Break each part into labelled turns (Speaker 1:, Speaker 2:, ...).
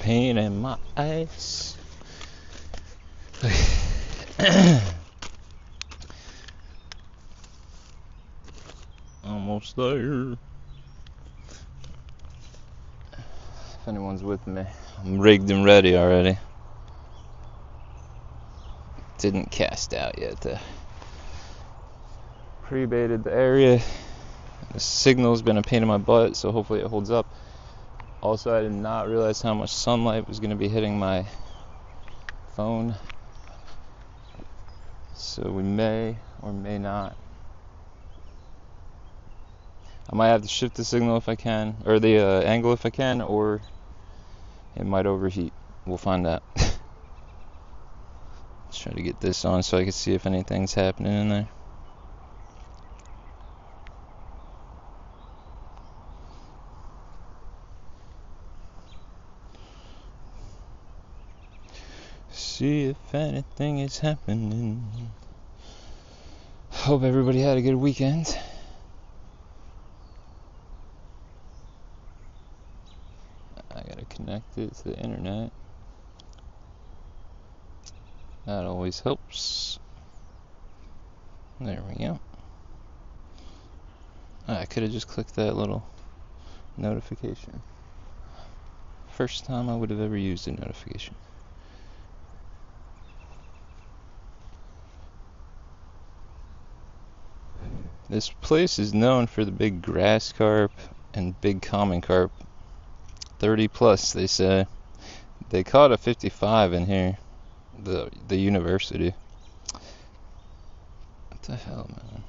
Speaker 1: pain in my eyes. Almost there. If anyone's with me, I'm rigged and ready already. Didn't cast out yet though. Pre-baited the area. The signal's been a pain in my butt, so hopefully it holds up. Also, I did not realize how much sunlight was going to be hitting my phone, so we may or may not. I might have to shift the signal if I can, or the angle if I can, or it might overheat. We'll find out. Let's try to get this on so I can see if anything's happening in there. See if anything is happening. Hope everybody had a good weekend. I gotta connect it to the internet. That always helps. There we go. I could have just clicked that little notification. First time I would have ever used a notification. This place is known for the big grass carp and big common carp. 30 plus, they say. They caught a 55 in here, the university. What the hell, man?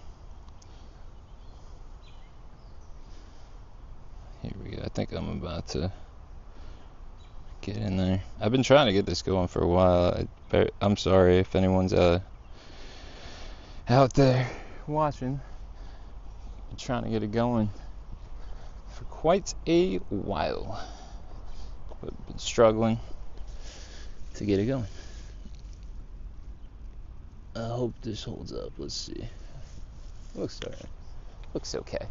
Speaker 1: Here we go. I think I'm about to get in there. I've been trying to get this going for a while. I'm sorry if anyone's out there watching. I'm trying to get it going for quite a while, but been struggling to get it going. I hope this holds up. Let's see. Looks alright. Looks okay.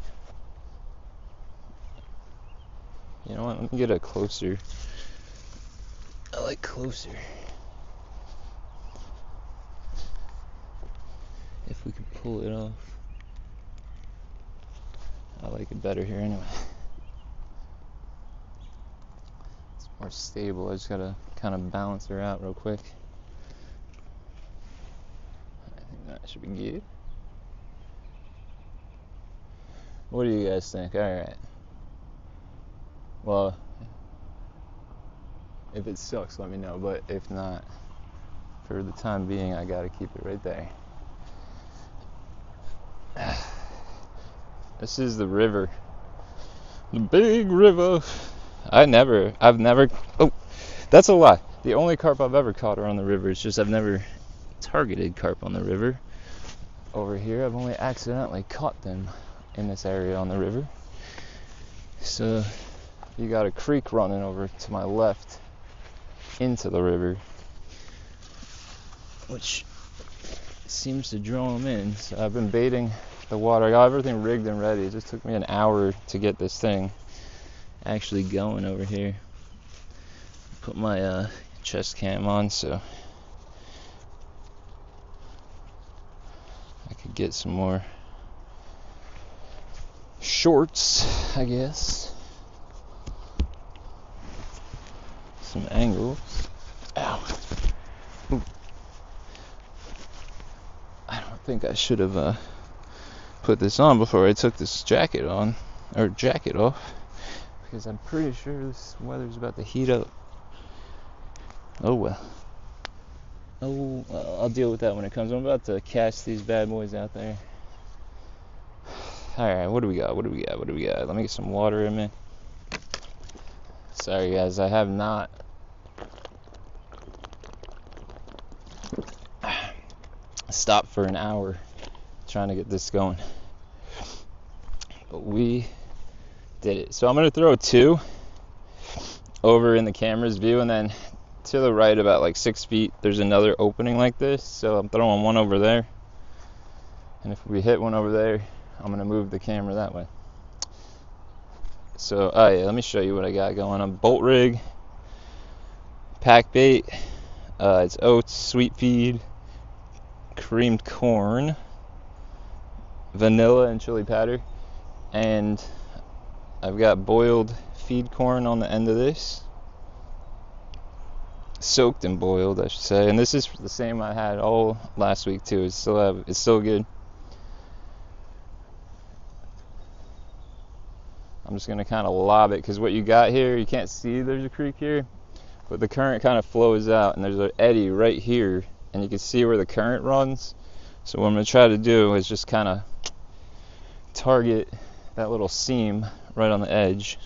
Speaker 1: You know what? Let me get a closer. I like closer. If we can pull it off. I like it better here anyway. It's more stable. I just gotta kind of balance her out real quick. I think that should be good. What do you guys think? Alright. Well, if it sucks, let me know. But if not, for the time being, I gotta keep it right there. This is the river. The big river. I've never, oh, that's a lie. The only carp I've ever caught are on the river. It's just I've never targeted carp on the river. Over here, I've only accidentally caught them in this area on the river. So, you got a creek running over to my left into the river, which seems to draw them in. So I've been baiting the water. I got everything rigged and ready. It just took me an hour to get this thing actually going over here. Put my chest cam on so I could get some more shorts, I guess. Some angles. Ow. Ooh. I don't think I should have put this on before I took this jacket off, because I'm pretty sure this weather's about to heat up. Oh well. Oh well, I'll deal with that when it comes. I'm about to cast these bad boys out there. Alright, what do we got? Let me get some water in me. Sorry guys, I have not stopped for an hour trying to get this going. But we did it. So I'm going to throw two over in the camera's view, and then to the right about like 6 feet there's another opening like this. So I'm throwing one over there, and if we hit one over there, I'm going to move the camera that way. So yeah, let me show you what I got going. I'm bolt rig pack bait. It's oats, sweet feed, creamed corn, vanilla, and chili powder. And I've got boiled feed corn on the end of this. Soaked and boiled, I should say. And this is the same I had all last week too. It's still good. I'm just gonna kind of lob it, because what you got here, you can't see there's a creek here, but the current kind of flows out, and there's an eddy right here, and you can see where the current runs. So what I'm gonna try to do is just kind of target that little seam right on the edge.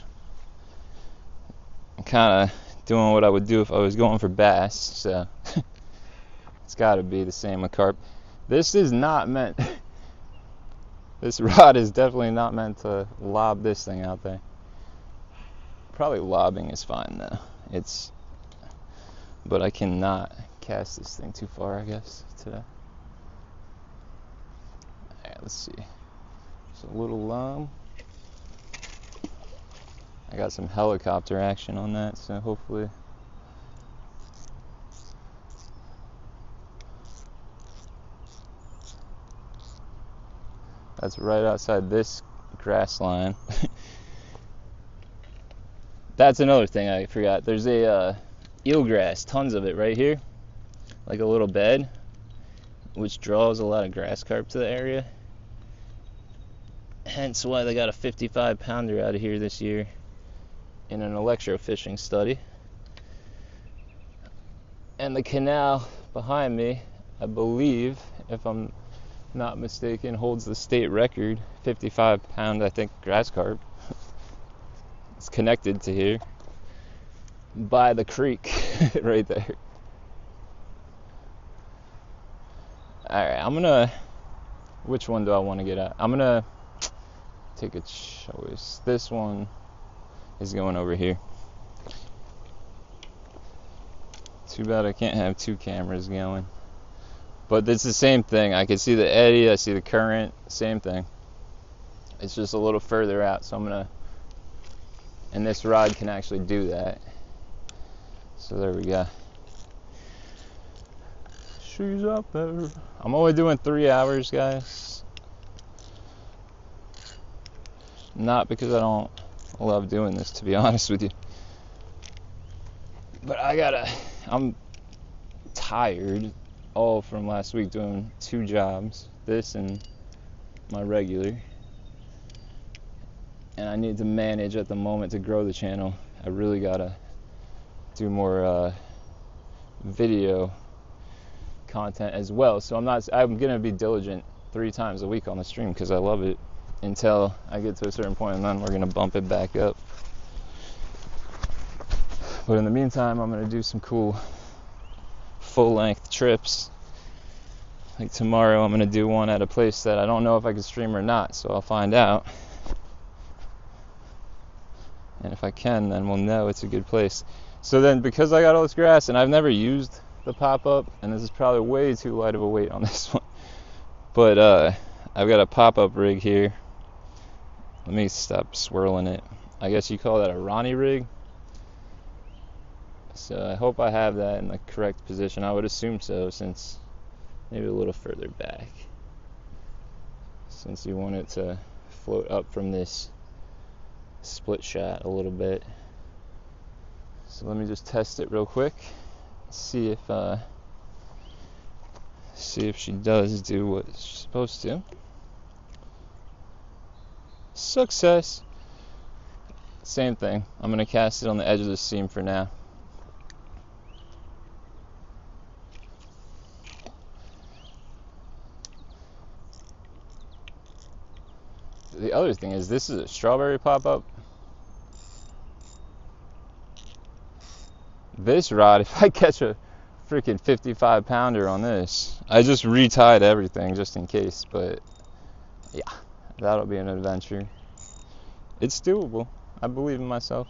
Speaker 1: I'm kind of doing what I would do if I was going for bass, so it's got to be the same with carp. This is not meant, this rod is definitely not meant to lob this thing out there. Probably lobbing is fine though. But I cannot cast this thing too far, I guess, today. Alright, let's see. Just a little lum. I got some helicopter action on that, so hopefully that's right outside this grass line. That's another thing I forgot. There's a eelgrass, tons of it right here, like a little bed, which draws a lot of grass carp to the area. Hence why they got a 55 pounder out of here this year in an electrofishing study. And the canal behind me, I believe, if I'm not mistaken, holds the state record, 55 pound, I think, grass carp. It's connected to here by the creek right there. Alright, which one do I want to get at? I'm gonna take a choice. This one is going over here. Too bad I can't have two cameras going. But it's the same thing. I can see the eddy, I see the current, same thing. It's just a little further out, so and this rod can actually do that. So there we go. She's up there. I'm only doing 3 hours, guys. Not because I don't love doing this, to be honest with you. But I'm tired all from last week doing 2 jobs, this and my regular. And I need to manage at the moment to grow the channel. I really gotta do more video content as well. So I'm gonna be diligent 3 times a week on the stream because I love it, until I get to a certain point, and then we're gonna bump it back up. But in the meantime, I'm gonna do some cool full-length trips. Like tomorrow, I'm gonna do one at a place that I don't know if I can stream or not, so I'll find out. And if I can, then we'll know it's a good place. So then, because I got all this grass, and I've never used the pop-up, and this is probably way too light of a weight on this one, but I've got a pop-up rig here. Let me stop swirling it. I guess you call that a Ronnie rig. So I hope I have that in the correct position. I would assume so, since maybe a little further back, since you want it to float up from this split shot a little bit. So let me just test it real quick, see if she does do what she's supposed to. Success. Same thing. I'm gonna cast it on the edge of the seam for now. The other thing is, this is a strawberry pop-up. This rod, if I catch a freaking 55 pounder on this, I just retied everything just in case, but yeah, that'll be an adventure. It's doable. I believe in myself.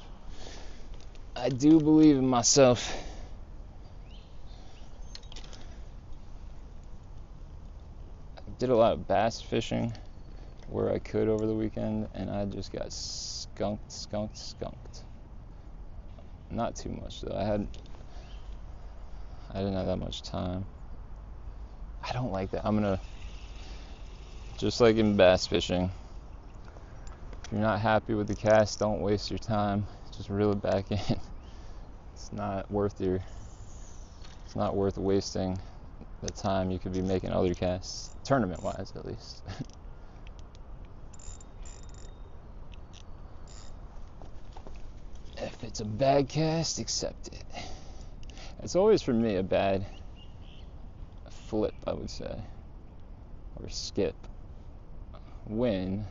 Speaker 1: I do believe in myself. I did a lot of bass fishing where I could over the weekend, and I just got skunked. Not too much though. I had I didn't have that much time. I don't like that. I'm gonna, just like in bass fishing, if you're not happy with the cast, don't waste your time. Just reel it back in. It's not worth wasting the time you could be making other casts, tournament wise at least. If it's a bad cast, accept it. It's always for me a bad flip, I would say, or skip, when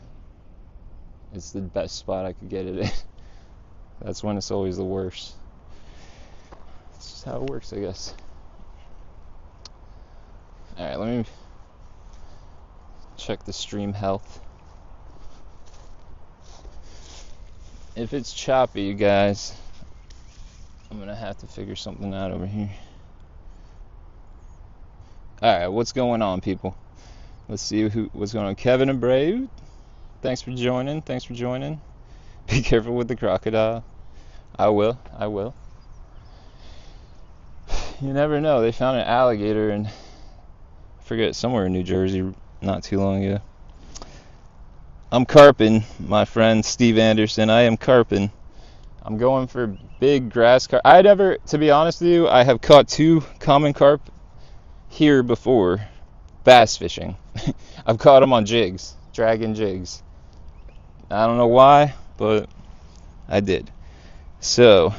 Speaker 1: it's the best spot I could get it in. That's when it's always the worst. It's just how it works, I guess. Alright, let me check the stream health. If it's choppy, you guys, I'm gonna have to figure something out over here. Alright, what's going on, people? Let's see what's going on. Kevin and Brave, thanks for joining. Be careful with the crocodile. I will. You never know. They found an alligator in, I forget, somewhere in New Jersey not too long ago. I'm carping, my friend Steve Anderson. I am carping. I'm going for big grass carp. To be honest with you, I have caught 2 common carp here before, bass fishing. I've caught them on jigs, dragging jigs. I don't know why, but I did. So,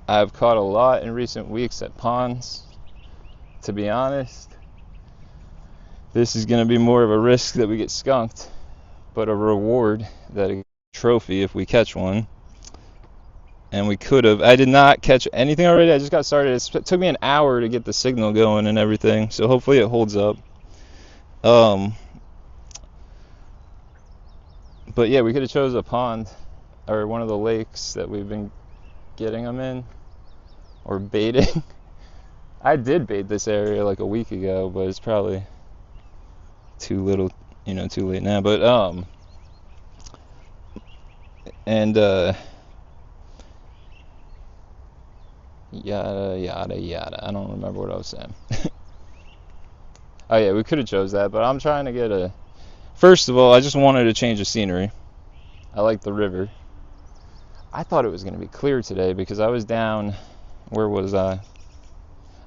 Speaker 1: I've caught a lot in recent weeks at ponds. To be honest, this is going to be more of a risk that we get skunked, but a reward, that a trophy if we catch one. And we could have. I did not catch anything already. I just got started. It took me an hour to get the signal going and everything, so hopefully it holds up. But yeah, we could have chose a pond or one of the lakes that we've been getting them in, or baiting. I did bait this area like a week ago, but it's probably too late now. But yada yada. I don't remember what I was saying. Oh yeah, we could have chose that, but I'm trying to get first of all, I just wanted to change the scenery. I like the river. I thought it was going to be clear today because I was down, where was I?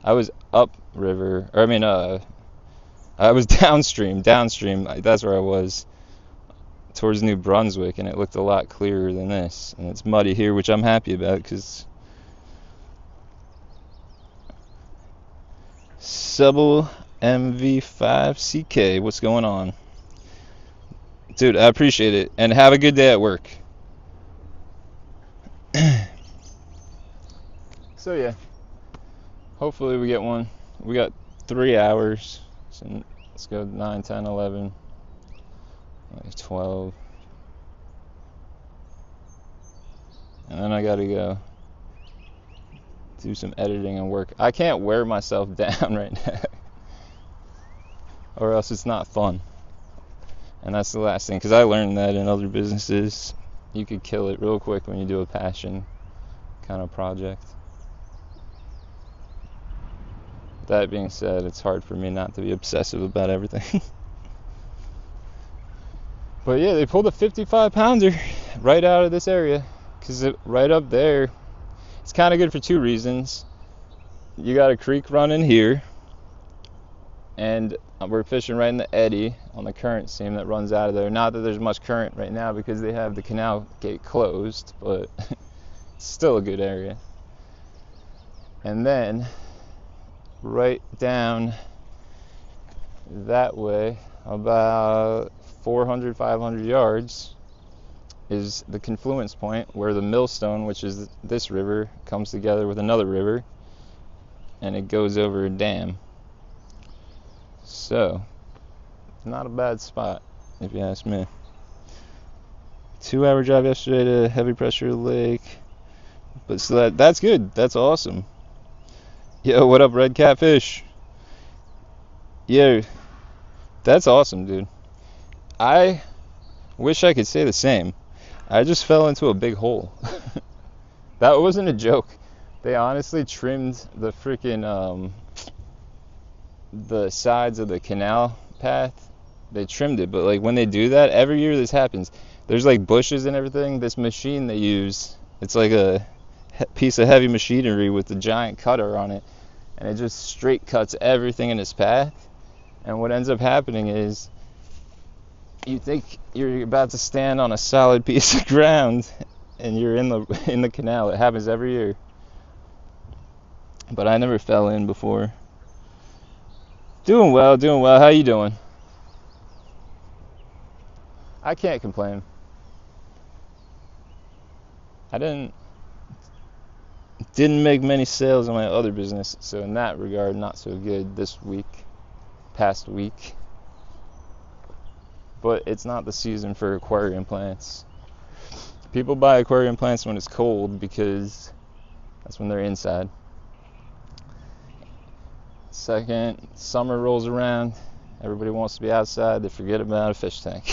Speaker 1: I was upriver, I was downstream, that's where I was, towards New Brunswick, and it looked a lot clearer than this. And it's muddy here, which I'm happy about, because Subble MV5CK, what's going on? Dude, I appreciate it, and have a good day at work. So yeah, hopefully we get one. We got 3 hours, so let's go 9, 10, 11, 12, and then I gotta go do some editing and work. I can't wear myself down right now, or else it's not fun. And that's the last thing, because I learned that in other businesses, you could kill it real quick when you do a passion kind of project. That being said, it's hard for me not to be obsessive about everything. But yeah, they pulled a 55-pounder right out of this area, because right up there, it's kind of good for 2 reasons. You got a creek running here, and we're fishing right in the eddy on the current seam that runs out of there. Not that there's much current right now because they have the canal gate closed, but it's still a good area. And then right down that way, about 400, 500 yards, is the confluence point where the millstone, which is this river, comes together with another river, and it goes over a dam. So, not a bad spot, if you ask me. 2-hour drive yesterday to heavy pressure lake, but so that's good. That's awesome. Yo, what up, Red Catfish? Yo, that's awesome, dude. I wish I could say the same. I just fell into a big hole. That wasn't a joke. They honestly trimmed the freaking the sides of the canal path. They trimmed it, but like when they do that, every year this happens. There's like bushes and everything. This machine they use, it's like a piece of heavy machinery with a giant cutter on it, and it just straight cuts everything in its path. And what ends up happening is you think you're about to stand on a solid piece of ground, and you're in the canal. It happens every year. But I never fell in before. Doing well, doing well. How you doing? I can't complain. I didn't make many sales in my other business, so in that regard, not so good this past week. But it's not the season for aquarium plants. People buy aquarium plants when it's cold because that's when they're inside. Second, summer rolls around, everybody wants to be outside, they forget about a fish tank.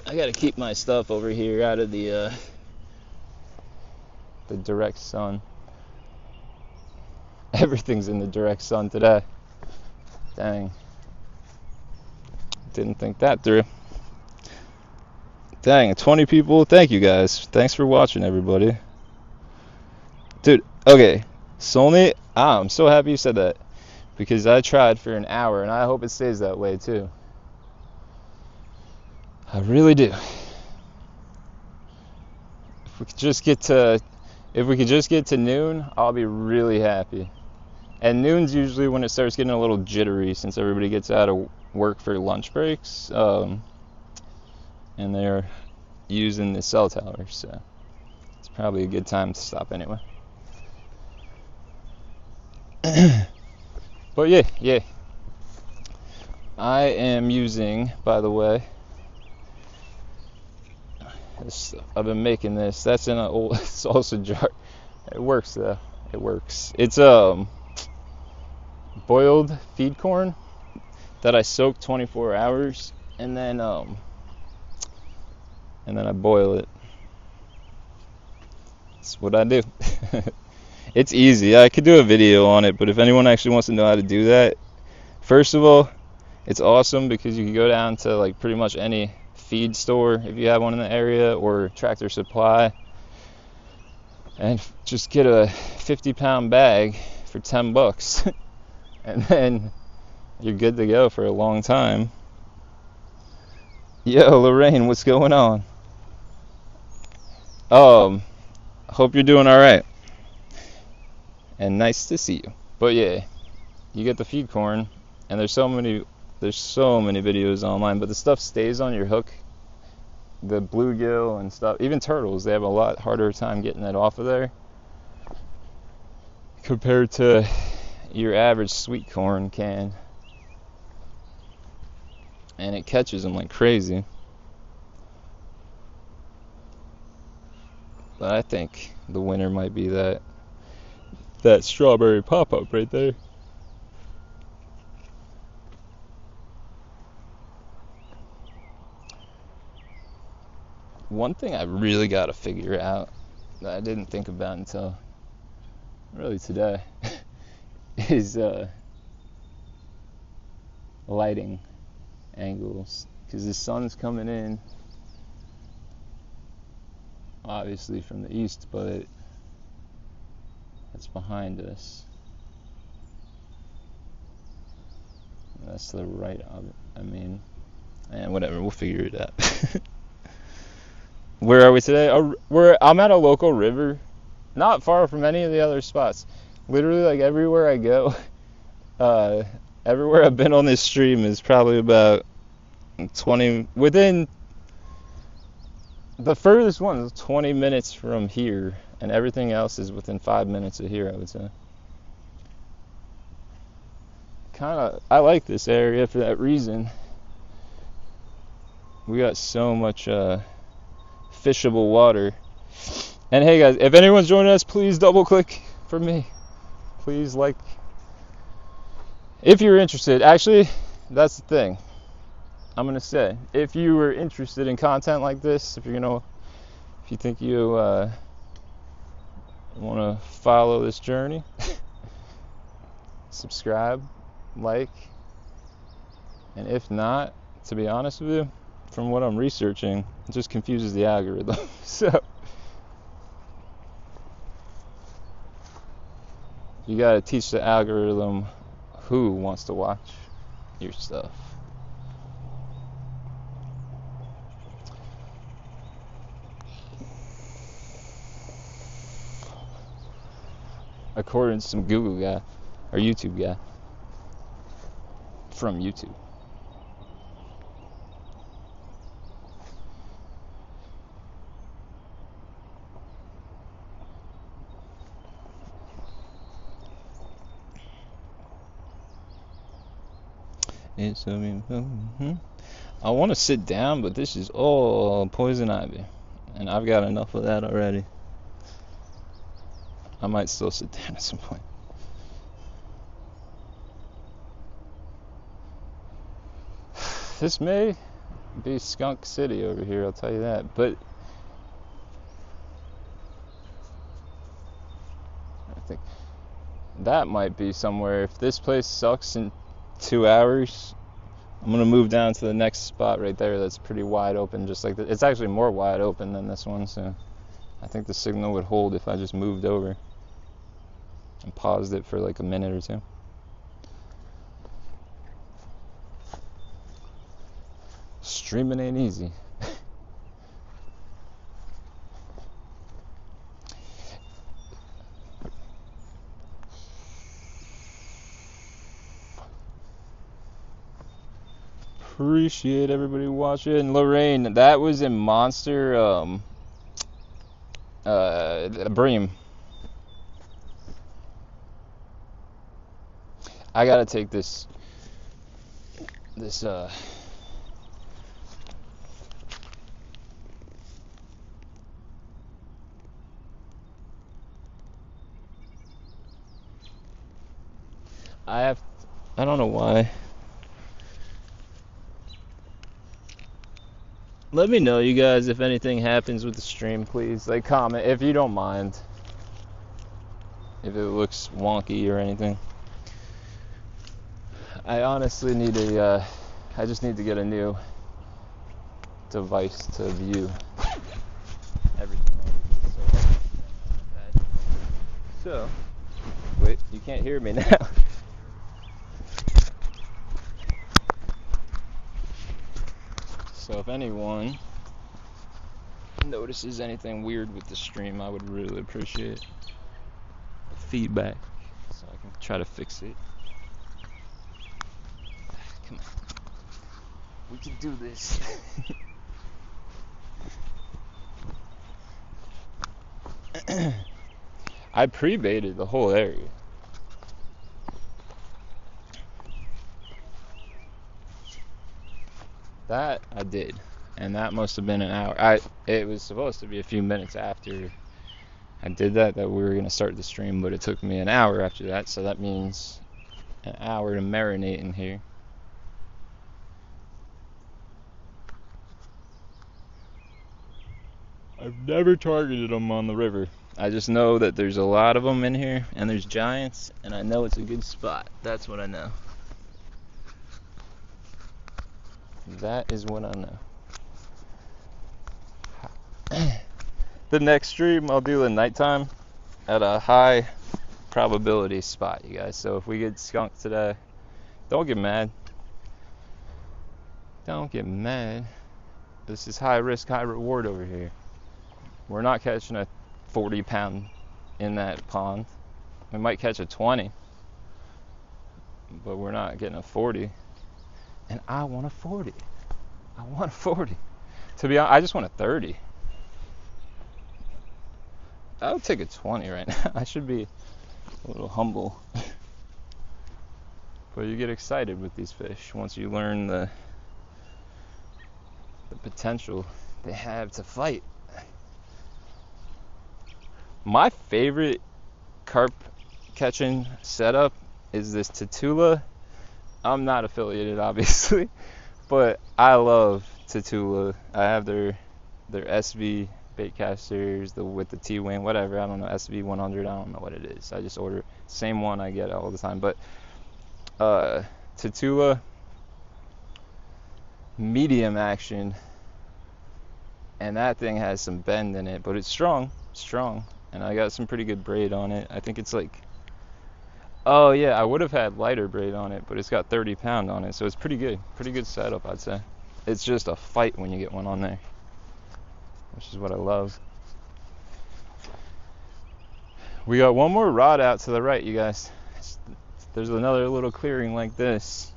Speaker 1: I gotta keep my stuff over here out of the direct sun. Everything's in the direct sun today. Dang. Didn't think that through. Dang, 20 people. Thank you guys. Thanks for watching, everybody. Dude, okay. Sony, I'm so happy you said that. Because I tried for an hour, and I hope it stays that way, too. I really do. If we could just get to noon, I'll be really happy. And noon's usually when it starts getting a little jittery, since everybody gets out of work for lunch breaks. And they're using the cell tower, so it's probably a good time to stop anyway. But yeah. I am using, by the way, I've been making this. That's in an old salsa jar. It works though. It works. It's boiled feed corn that I soak 24 hours, and then I boil it. That's what I do. It's easy. I could do a video on it, but if anyone actually wants to know how to do that, first of all, it's awesome because you can go down to like pretty much any feed store if you have one in the area, or Tractor Supply, and just get a 50-pound bag for $10, and then you're good to go for a long time. Yo, Lorraine, what's going on? Hope you're doing all right, and nice to see you. But yeah, you get the feed corn, and there's so many videos online, but the stuff stays on your hook. The bluegill and stuff, even turtles, they have a lot harder time getting it off of there compared to your average sweet corn can, and it catches them like crazy. But I think the winner might be that strawberry pop-up right there. One thing I really got to figure out that I didn't think about until really today is lighting angles, because the sun's coming in obviously from the east, but it's behind us. That's the right of it. I mean, and whatever, we'll figure it out. Where are we today? I'm at a local river, not far from any of the other spots. Literally, like everywhere I go, everywhere I've been on this stream is probably about 20, within, the furthest one is 20 minutes from here, and everything else is within 5 minutes of here, I would say. I like this area for that reason. We got so much fishable water. And hey guys, if anyone's joining us, please double click for me. Please like, if you're interested. Actually, that's the thing. I'm gonna say, if you were interested in content like this, if you think you want to follow this journey, subscribe, like, and if not, to be honest with you, from what I'm researching, it just confuses the algorithm. So you gotta teach the algorithm who wants to watch your stuff. According to some Google guy or YouTube guy from YouTube. I want to sit down, but this is all poison ivy, and I've got enough of that already. I might still sit down at some point. This may be Skunk City over here, I'll tell you that, but I think that might be somewhere. If this place sucks in 2 hours, I'm gonna move down to the next spot right there that's pretty wide open, just like that. It's actually more wide open than this one, so I think the signal would hold if I just moved over and paused it for like a minute or two. Streaming ain't easy. Appreciate everybody watching. Lorraine, that was in Monster Bream. I gotta take this I don't know why. Let me know, you guys, if anything happens with the stream, please. Like, comment if you don't mind. If it looks wonky or anything. I honestly need I just need to get a new device to view everything. So, wait, you can't hear me now. So if anyone notices anything weird with the stream, I would really appreciate feedback so I can try to fix it. Come on. We can do this. I pre-baited the whole area. That I did, and that must have been an hour. It was supposed to be a few minutes after I did that we were going to start the stream, but it took me an hour after that, so that means an hour to marinate in here. I've never targeted them on the river. I just know that there's a lot of them in here, and there's giants, and I know it's a good spot. That's what I know. That is what I know. The next stream I'll do at nighttime at a high probability spot, you guys. So if we get skunked today, don't get mad. Don't get mad. This is high risk, high reward over here. We're not catching a 40-pound in that pond. We might catch a 20, but we're not getting a 40. And I want a 40. I want a 40. To be honest, I just want a 30. I would take a 20 right now. I should be a little humble. But you get excited with these fish once you learn the potential they have to fight. My favorite carp catching setup is this Tatula. I'm not affiliated, obviously, But I love Tatula. I have their SV bait casters, with the T-wing, whatever. I don't know, SV 100. I don't know what it is. I just order same one I get all the time. But Tatula medium action, and that thing has some bend in it, but it's strong, and I got some pretty good braid on it. I think it's like, oh yeah, I would have had lighter braid on it, but it's got 30 pound on it, so it's pretty good setup, I'd say. It's just a fight when you get one on there, which is what I love. We got one more rod out to the right, you guys. There's another little clearing like this,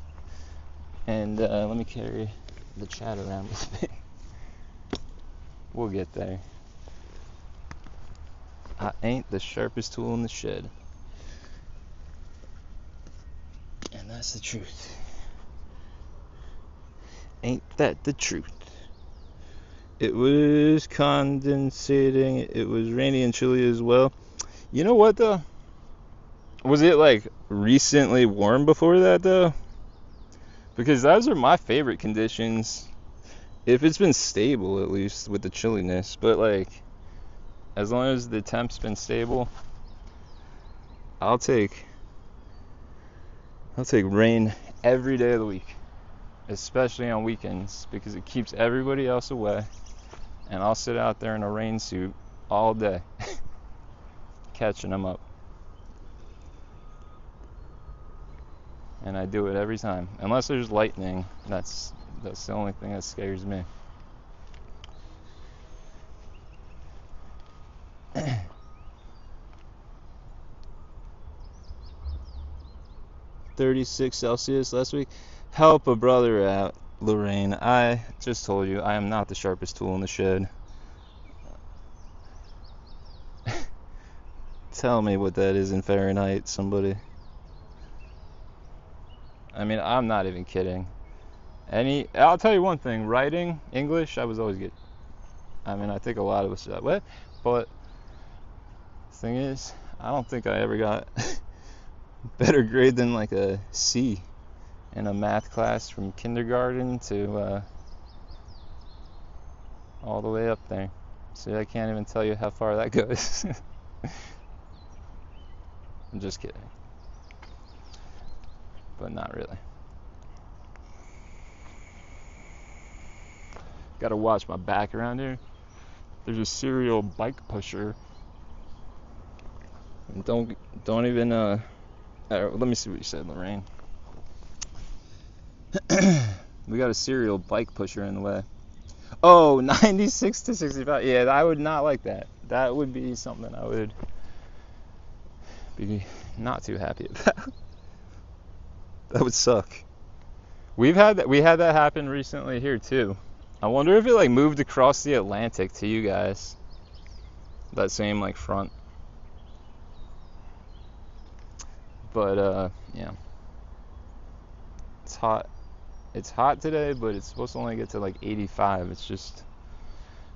Speaker 1: and let me carry the chat around with me. We'll get there. I ain't the sharpest tool in the shed, and that's the truth. Ain't that the truth? It was condensating. It was rainy and chilly as well. You know what though? Was it like recently warm before that though? Because those are my favorite conditions. If it's been stable, at least with the chilliness. But like, as long as the temp's been stable, I'll take rain every day of the week, especially on weekends, because it keeps everybody else away, and I'll sit out there in a rain suit all day catching them up. And I do it every time, unless there's lightning. That's the only thing that scares me. $36°C last week. Help a brother out, Lorraine. I just told you I am not the sharpest tool in the shed. Tell me what that is in Fahrenheit, somebody. I mean, I'm not even kidding. I'll tell you one thing, writing English, I was always good. I mean, I think a lot of us are that way, but the thing is, I don't think I ever got better grade than like a C in a math class from kindergarten to all the way up there. So I can't even tell you how far that goes. I'm just kidding. But not really. Gotta watch my back around here. There's a serial bike pusher. And don't even let me see what you said, Lorraine. We got a serial bike pusher in the way. Oh, 96 to 65. Yeah, I would not like that. That would be something I would be not too happy about. That would suck. We had that happen recently here too. I wonder if it like moved across the Atlantic to you guys. That same like front. But yeah. It's hot. It's hot today, but it's supposed to only get to like 85. It's just,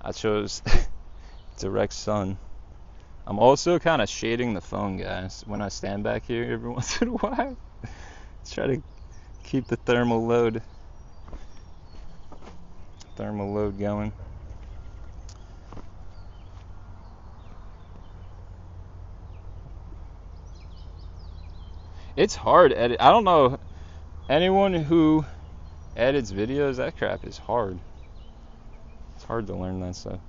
Speaker 1: I chose direct sun. I'm also kind of shading the phone, guys, when I stand back here every once in a while. Try to keep the thermal load going. It's hard edit. I don't know anyone who edits videos. That crap is hard. It's hard to learn that stuff.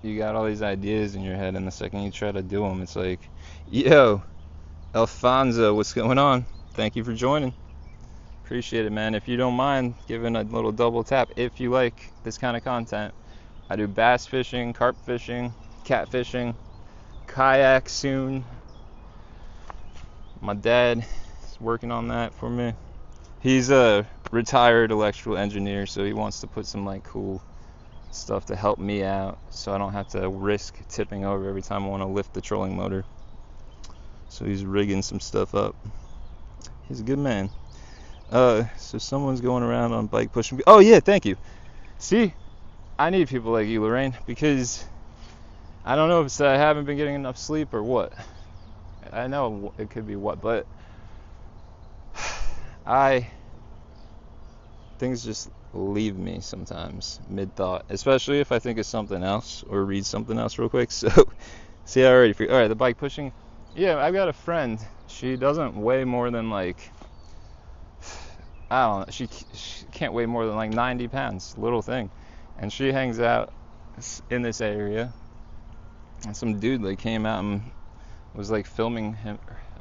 Speaker 1: You got all these ideas in your head, and the second you try to do them, it's like, yo, Alfonso, what's going on? Thank you for joining. Appreciate it, man. If you don't mind giving a little double tap, if you like this kind of content, I do bass fishing, carp fishing, cat fishing, kayak soon. My dad is working on that for me. He's a retired electrical engineer, so he wants to put some like cool stuff to help me out, so I don't have to risk tipping over every time I want to lift the trolling motor. So he's rigging some stuff up. He's a good man. So someone's going around on bike pushing. Oh yeah, thank you. See, I need people like you, Lorraine, because I don't know if it's that I haven't been getting enough sleep or what. I know it could be what, but things just leave me sometimes mid-thought, especially if I think of something else or read something else real quick. So, see, I already all right, the bike pushing. Yeah, I've got a friend. She doesn't weigh more than like, I don't know. She can't weigh more than like 90 pounds, little thing, and she hangs out in this area. And some dude like came out and was like filming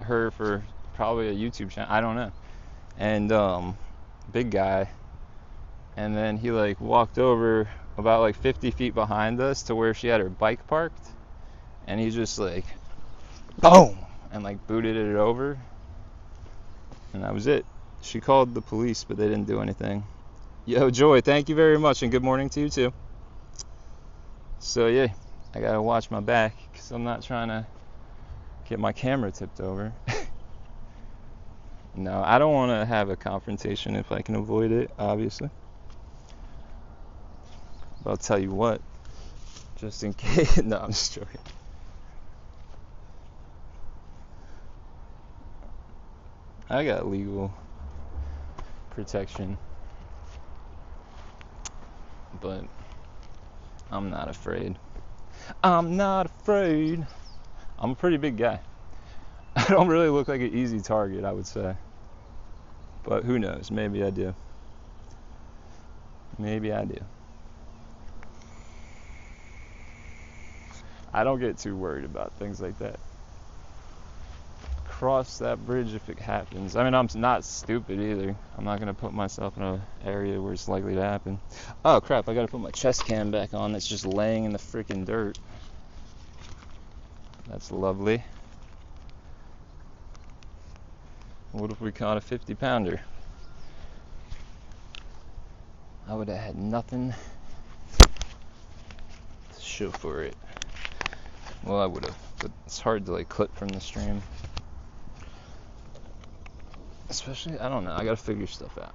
Speaker 1: her for probably a YouTube channel. I don't know. And big guy. And then he like walked over about like 50 feet behind us to where she had her bike parked, and he just like boom and like booted it over, and that was it. She called the police, but they didn't do anything. Yo, Joy, thank you very much, and good morning to you too. So yeah, I gotta watch my back because I'm not trying to get my camera tipped over. No, I don't want to have a confrontation if I can avoid it, obviously. But I'll tell you what, just in case. No, I'm just joking. I got legal protection, but I'm not afraid. I'm not afraid. I'm a pretty big guy. I don't really look like an easy target, I would say. But who knows? Maybe I do. Maybe I do. I don't get too worried about things like that. Cross that bridge if it happens. I mean, I'm not stupid either. I'm not going to put myself in an area where it's likely to happen. Oh, crap. I got to put my chest cam back on. It's just laying in the freaking dirt. That's lovely. What if we caught a 50-pounder? I would have had nothing to show for it. Well, I would have, but it's hard to like clip from the stream. Especially, I don't know, I gotta figure stuff out.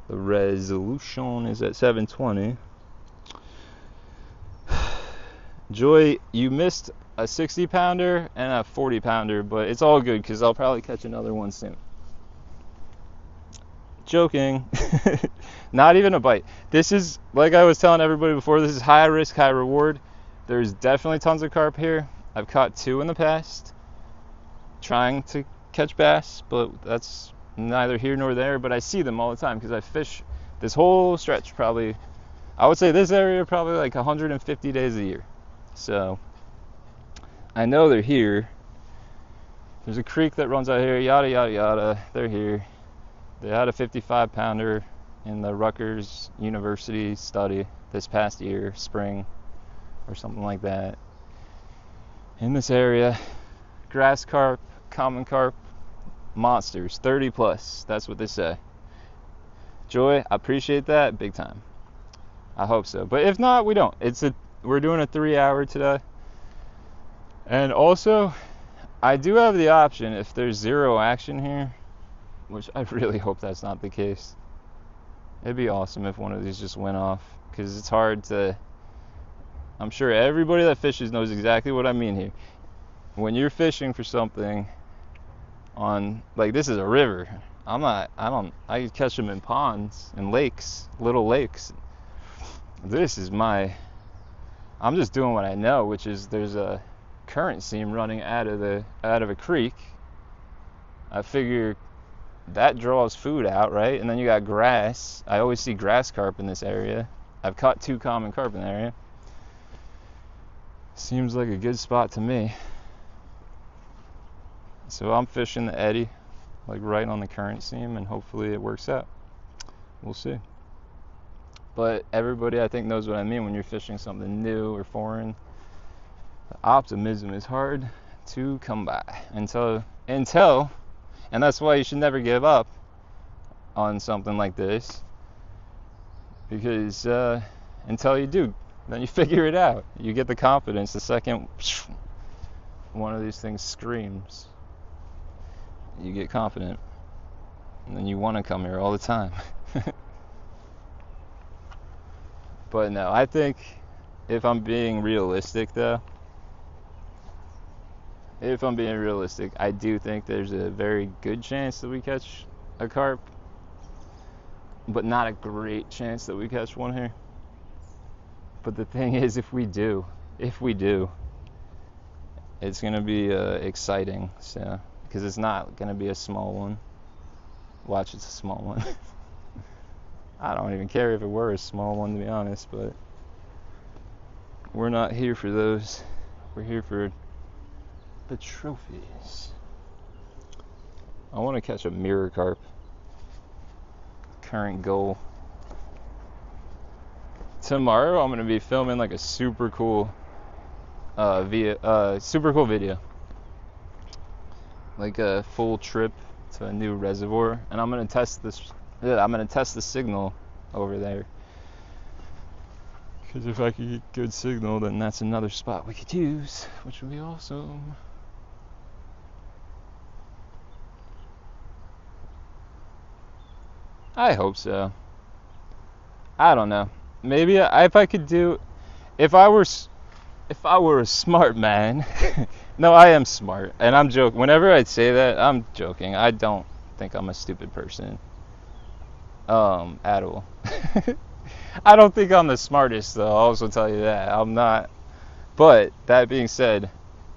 Speaker 1: The resolution is at 720. Joy, you missed a 60-pounder and a 40-pounder, but it's all good because I'll probably catch another one soon. Joking. Not even a bite. This is, like I was telling everybody before, this is high risk, high reward. There's definitely tons of carp here. I've caught 2 in the past, trying to catch bass, but that's neither here nor there. But I see them all the time because I fish this whole stretch, probably, I would say this area probably like 150 days a year. So I know they're here. There's a creek that runs out here, yada yada yada. They're here. They had a 55-pounder in the Rutgers University study this past year, spring or something like that. In this area, Grass Carp, Common Carp, monsters, 30 plus. That's what they say. Joy, I appreciate that big time. I hope so. But if not, we don't. We're doing a 3-hour today. And also, I do have the option if there's zero action here, which I really hope that's not the case. It'd be awesome if one of these just went off, because it's hard to, I'm sure everybody that fishes knows exactly what I mean here. When you're fishing for something on, like, this is a river. I catch them in ponds and lakes, little lakes. This is I'm just doing what I know, which is there's a current seam running out of a creek. I figure that draws food out, right? And then you got grass. I always see grass carp in this area. I've caught 2 common carp in the area. Seems like a good spot to me. So I'm fishing the eddy, like right on the current seam, and hopefully it works out. We'll see. But everybody, I think, knows what I mean when you're fishing something new or foreign. The optimism is hard to come by until, and that's why you should never give up on something like this, because until you do, then you figure it out. You get the confidence the second one of these things screams. You get confident, and then you want to come here all the time. But no, I think if I'm being realistic though, if I'm being realistic, I do think there's a very good chance that we catch a carp, but not a great chance that we catch one here. But the thing is, if we do, it's gonna be exciting. So, because it's not gonna be a small one. Watch, it's a small one. I don't even care if it were a small one, to be honest, but we're not here for those. We're here for the trophies. I want to catch a mirror carp. Current goal. Tomorrow I'm going to be filming like a super cool video. Like a full trip to a new reservoir, and I'm going to test the signal over there. Because if I could get good signal, then that's another spot we could use, which would be awesome. I hope so. I don't know. Maybe if I were a smart man. No, I am smart, and I'm joking. Whenever I say that, I'm joking. I don't think I'm a stupid person. At all. I don't think I'm the smartest, though. I'll also tell you that. I'm not. But that being said,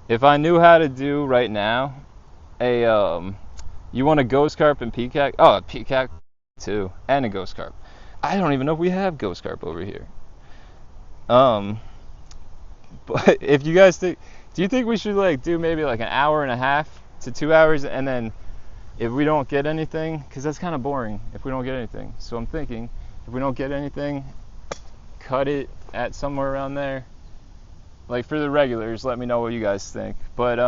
Speaker 1: if I knew how to do right now you want a ghost carp and peacock? Oh, a peacock too, and a ghost carp. I don't even know if we have ghost carp over here. But if you guys think, do you think we should like do maybe like an hour and a half to 2 hours, and then if we don't get anything, because that's kind of boring if we don't get anything. So I'm thinking, if we don't get anything, cut it at somewhere around there. Like for the regulars, let me know what you guys think. But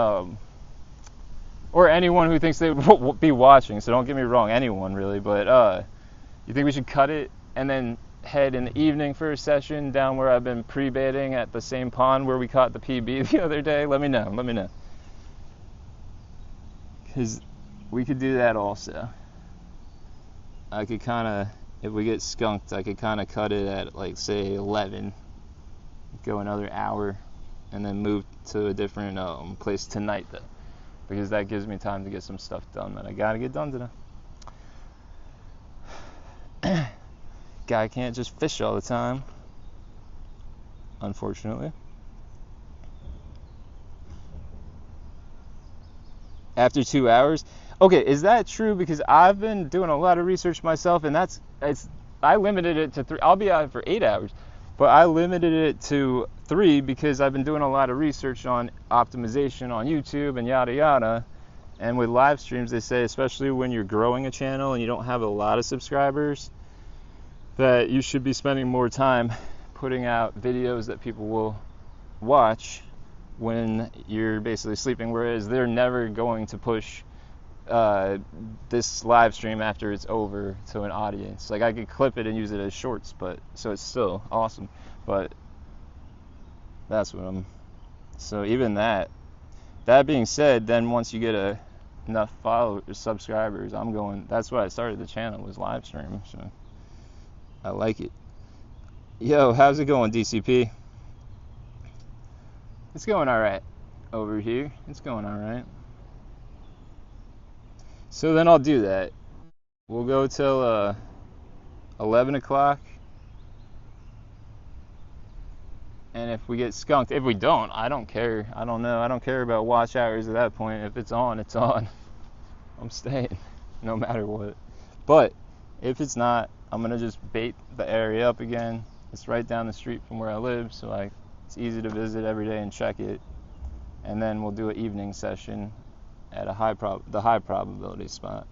Speaker 1: or anyone who thinks they would be watching. So don't get me wrong, anyone really. But you think we should cut it and then head in the evening for a session down where I've been pre-baiting at the same pond where we caught the PB the other day? Let me know. Because we could do that also. I could kind of, if we get skunked, I could kind of cut it at like say 11, go another hour, and then move to a different place tonight though, because that gives me time to get some stuff done that I gotta get done today. Guy can't just fish all the time, unfortunately. After 2 hours? Okay, is that true? Because I've been doing a lot of research myself, and I limited it to 3. I'll be out for 8 hours, but I limited it to 3 because I've been doing a lot of research on optimization on YouTube and yada yada. And with live streams, they say, especially when you're growing a channel and you don't have a lot of subscribers, that you should be spending more time putting out videos that people will watch when you're basically sleeping, whereas they're never going to push this live stream after it's over to an audience. Like I could clip it and use it as shorts, but so it's still awesome. But that's what so even that being said, then once you get enough followers, subscribers, that's why I started the channel, was live streaming. So I like it. Yo, how's it going, DCP? It's going all right over here. It's going all right. So then I'll do that. We'll go till 11 o'clock. And if we get skunked, if we don't, I don't care. I don't know. I don't care about watch hours at that point. If it's on, it's on. I'm staying no matter what. But if it's not, I'm going to just bait the area up again. It's right down the street from where I live, so it's easy to visit every day and check it. And then we'll do an evening session at the high probability spot.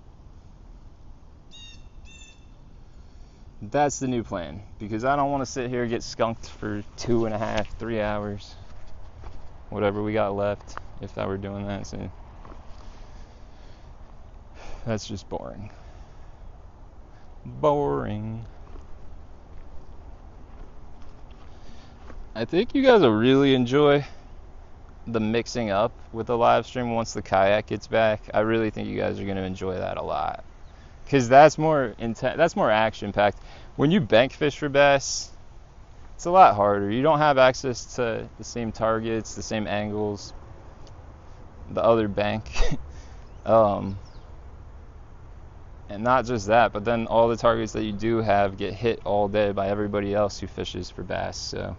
Speaker 1: That's the new plan, because I don't want to sit here and get skunked for 2.5, 3 hours, whatever we got left, if I were doing that. So that's just boring. I think you guys will really enjoy the mixing up with the live stream once the kayak gets back. I really think you guys are going to enjoy that a lot, because that's more intense, that's more action packed. When you bank fish for bass, it's a lot harder. You don't have access to the same targets, the same angles. the other bank. And not just that, but then all the targets that you do have get hit all day by everybody else who fishes for bass. So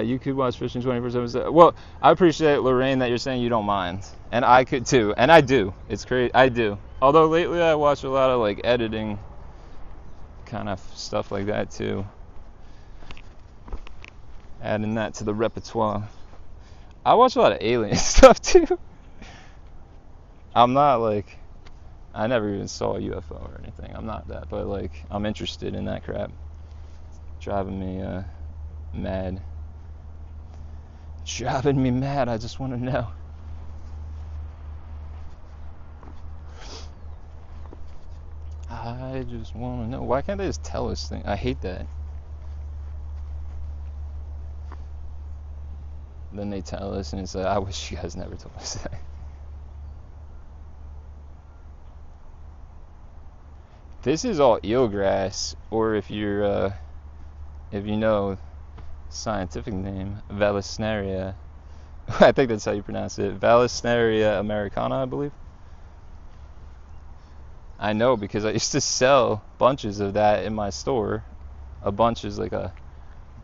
Speaker 1: you could watch fishing 24/7. Well, I appreciate, Lorraine, that you're saying you don't mind, and I could too, and I do. It's great, I do. Although lately I watch a lot of like editing kind of stuff like that too, adding that to the repertoire. I watch a lot of alien stuff too. I'm not like, I never even saw a UFO or anything. I'm not that, but like I'm interested in that crap. Driving me mad. Driving me mad. I just want to know. I just want to know. Why can't they just tell us things? I hate that. Then they tell us, and it's like, I wish you guys never told us that. This is all eelgrass, or if you're, if you know scientific name, Vallisneria. I think that's how you pronounce it. Vallisneria americana, I believe. I know because I used to sell bunches of that in my store. A bunch is like a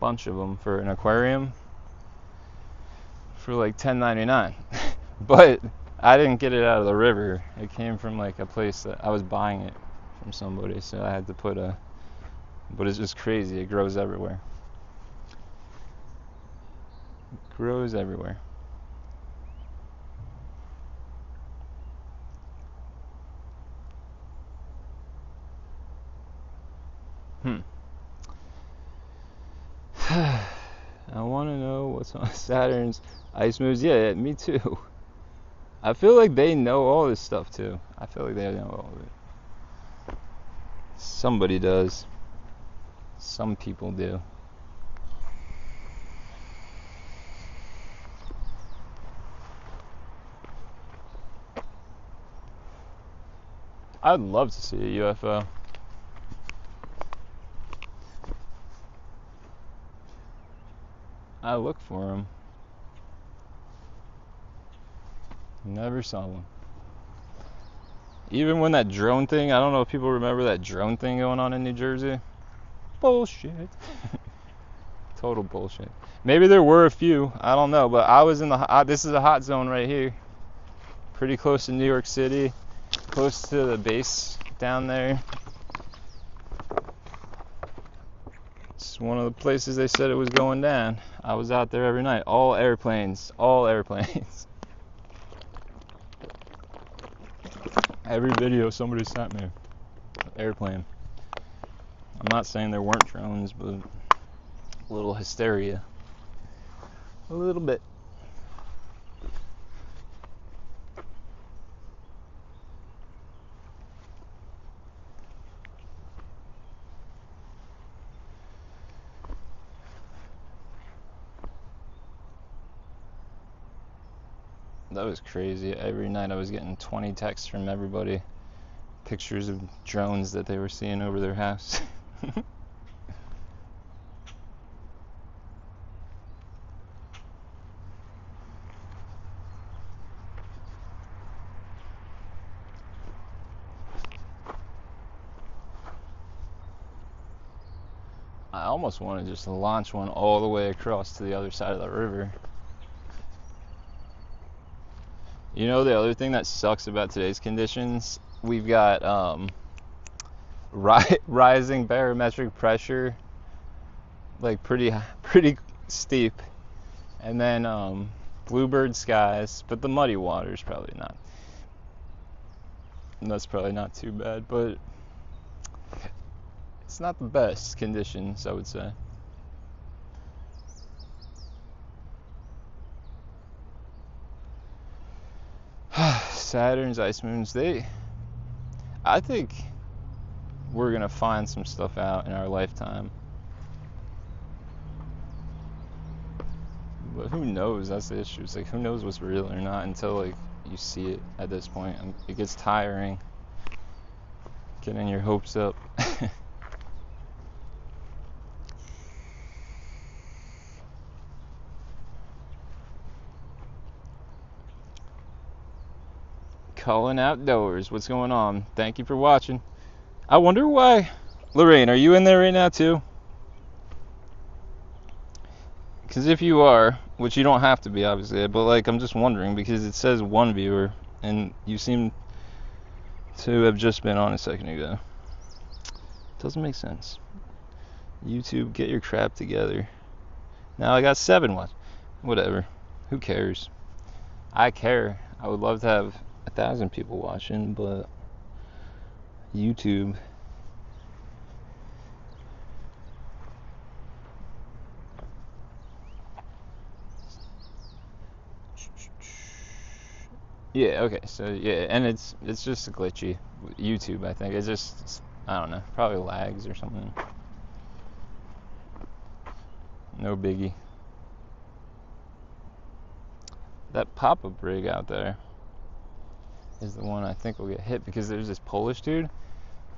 Speaker 1: bunch of them for an aquarium for like $10.99. But I didn't get it out of the river. It came from like a place that I was buying it from somebody, so I had to put a, but it's just crazy. It grows everywhere. It grows everywhere. I want to know what's on Saturn's ice moves. Yeah, me too. I feel like they know all this stuff too. I feel like they know all of it. Somebody does. Some people do. I'd love to see a UFO. I look for them. Never saw one. Even when that drone thing, I don't know if people remember that drone thing going on in New Jersey. Bullshit. Total bullshit. Maybe there were a few, I don't know, but I was in the, this is a hot zone right here. Pretty close to New York City, close to the base down there. It's one of the places they said it was going down. I was out there every night. All airplanes. All airplanes. Every video somebody sent me. Airplane. I'm not saying there weren't drones, but a little hysteria. A little bit. That was crazy. Every night I was getting 20 texts from everybody. Pictures of drones that they were seeing over their house. I almost wanted just to launch one all the way across to the other side of the river. You know, the other thing that sucks about today's conditions, we've got rising barometric pressure, like pretty steep, and then bluebird skies, but the muddy water is probably not. And that's probably not too bad, but it's not the best conditions, I would say. Saturn's ice moons, I think we're gonna find some stuff out in our lifetime. But who knows? That's the issue. It's like, who knows what's real or not until like you see it at this point. It gets tiring getting your hopes up. Cullen Outdoors. What's going on? Thank you for watching. I wonder why. Lorraine, are you in there right now too? Because if you are, which you don't have to be obviously, but like I'm just wondering because it says one viewer and you seem to have just been on a second ago. Doesn't make sense. YouTube, get your crap together. Now I got 7 watch. Whatever. Who cares? I care. I would love to have 1,000 people watching, but YouTube. Yeah, okay, so yeah, and it's just glitchy. YouTube, I think. It's just, I don't know, probably lags or something. No biggie. That pop-up rig out there is the one I think will get hit because there's this Polish dude,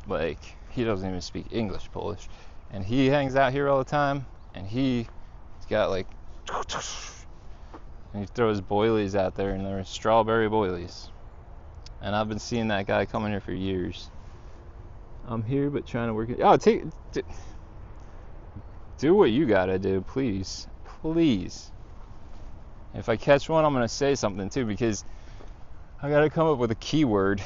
Speaker 1: like, he doesn't even speak English Polish, and he hangs out here all the time, and he's got like, and he throws boilies out there, and they're strawberry boilies. And I've been seeing that guy coming here for years. I'm here, but trying to work it. Oh, do what you gotta do, please. Please. If I catch one, I'm gonna say something too, because I gotta come up with a keyword.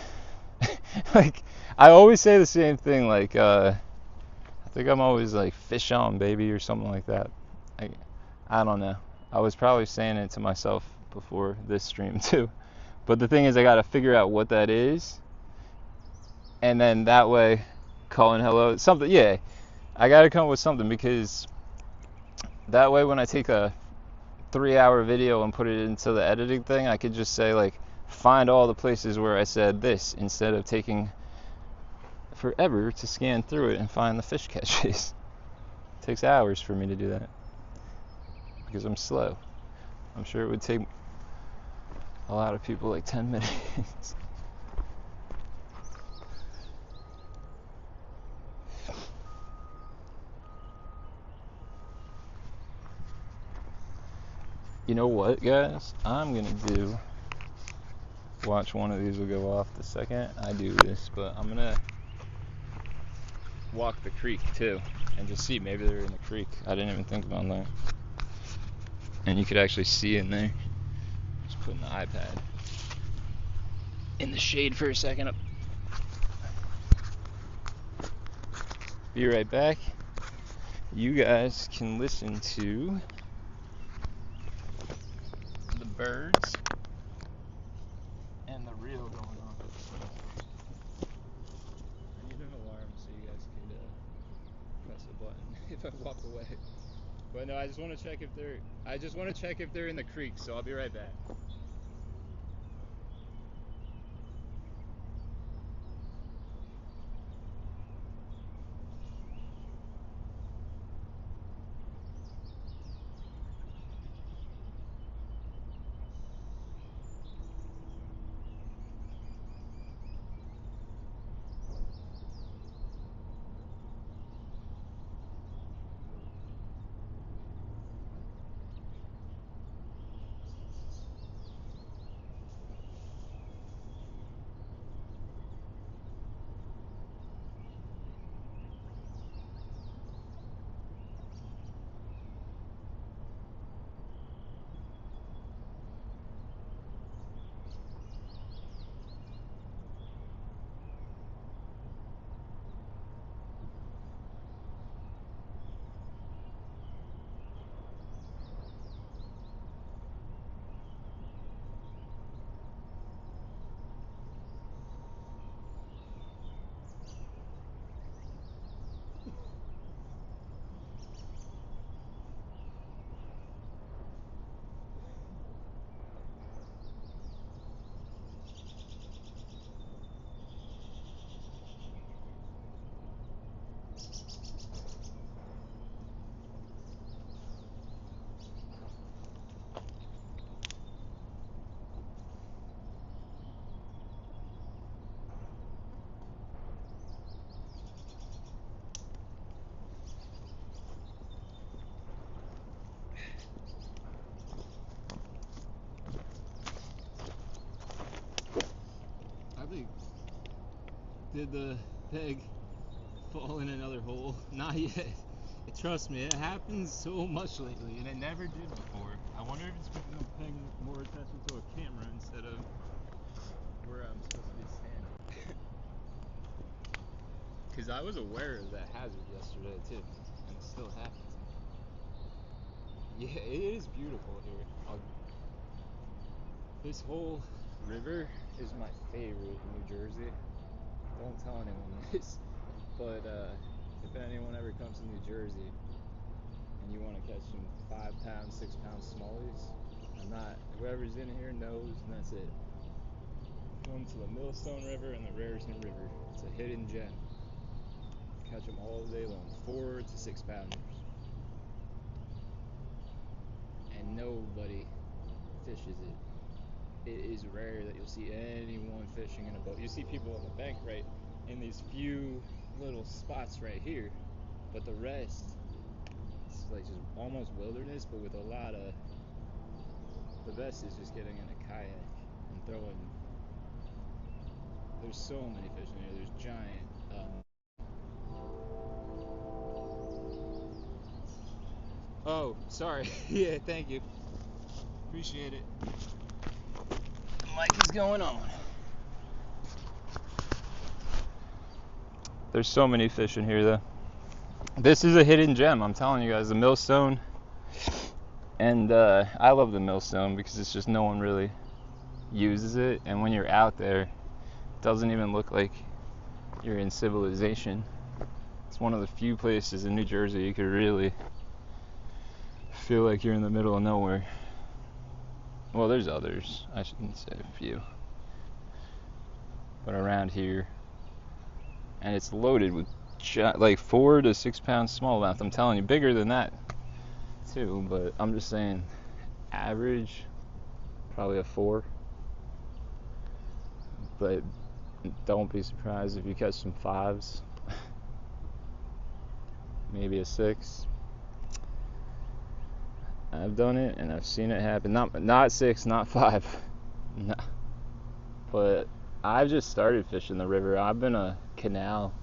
Speaker 1: Like, I always say the same thing, like, I think I'm always like, fish on, baby, or something like that. I don't know. I was probably saying it to myself before this stream too. But the thing is, I gotta figure out what that is. And then that way, calling hello, something, yeah. I gotta come up with something, because that way when I take a 3-hour video and put it into the editing thing, I could just say, like, find all the places where I said this, instead of taking forever to scan through it and find the fish catches. It takes hours for me to do that, because I'm slow. I'm sure it would take a lot of people like 10 minutes. You know what, guys? I'm gonna watch one of these will go off the second I do this, but I'm gonna walk the creek too and just see, maybe they're in the creek. I didn't even think about that. And you could actually see in there. Just putting the iPad in the shade for a second. Be right back. You guys can listen to the birds and the reel going on. I need an alarm so you guys could press a button if I walk away. But no, I just want to check if they're in the creek, so I'll be right back. Did the peg fall in another hole? Not yet. Trust me, it happens so much lately, and it never did before. I wonder if it's because I'm paying more attention to a camera instead of where I'm supposed to be standing. Because I was aware of that hazard yesterday too, and it still happens. Yeah, it is beautiful here. This whole river is my favorite in New Jersey. Don't tell anyone this, but if anyone ever comes to New Jersey and you want to catch some 5-pound, 6-pound smallies, whoever's in here knows, and that's it. Come to the Millstone River and the Raritan River. It's a hidden gem. Catch them all day long, 4 to 6 pounders. And nobody fishes it. It is rare that you'll see anyone fishing in a boat. You see people on the bank, right, in these few little spots right here, but the rest, it's like just almost wilderness, but with a lot of, the best is just getting in a kayak and throwing. There's so many fish in here. There's giant oh, sorry. Yeah, thank you. Appreciate it. Mike is going on. There's so many fish in here though. This is a hidden gem, I'm telling you guys, the Millstone. And I love the Millstone because it's just no one really uses it, and when you're out there, it doesn't even look like you're in civilization. It's one of the few places in New Jersey you could really feel like you're in the middle of nowhere. Well, there's others, I shouldn't say a few, but around here, and it's loaded with like 4 to 6 pound smallmouth. I'm telling you, bigger than that too, but I'm just saying average probably a 4, but don't be surprised if you catch some 5s, maybe a 6. I've done it and I've seen it happen. Not 6, not 5. No. But I've just started fishing the river. I've been a canal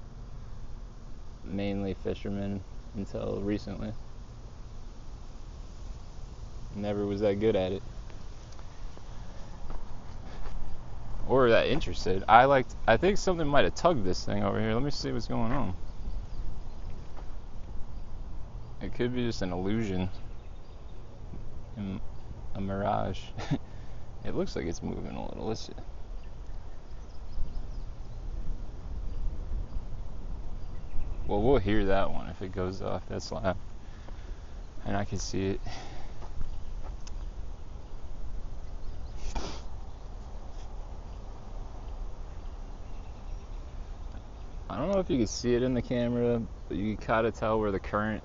Speaker 1: mainly fisherman until recently. Never was that good at it. Or that interested. I think something might have tugged this thing over here. Let me see what's going on. It could be just an illusion. A mirage. It looks like it's moving a little. Let's see. Well, we'll hear that one if it goes off. That's loud. And I can see it. I don't know if you can see it in the camera, but you can kind of tell where the current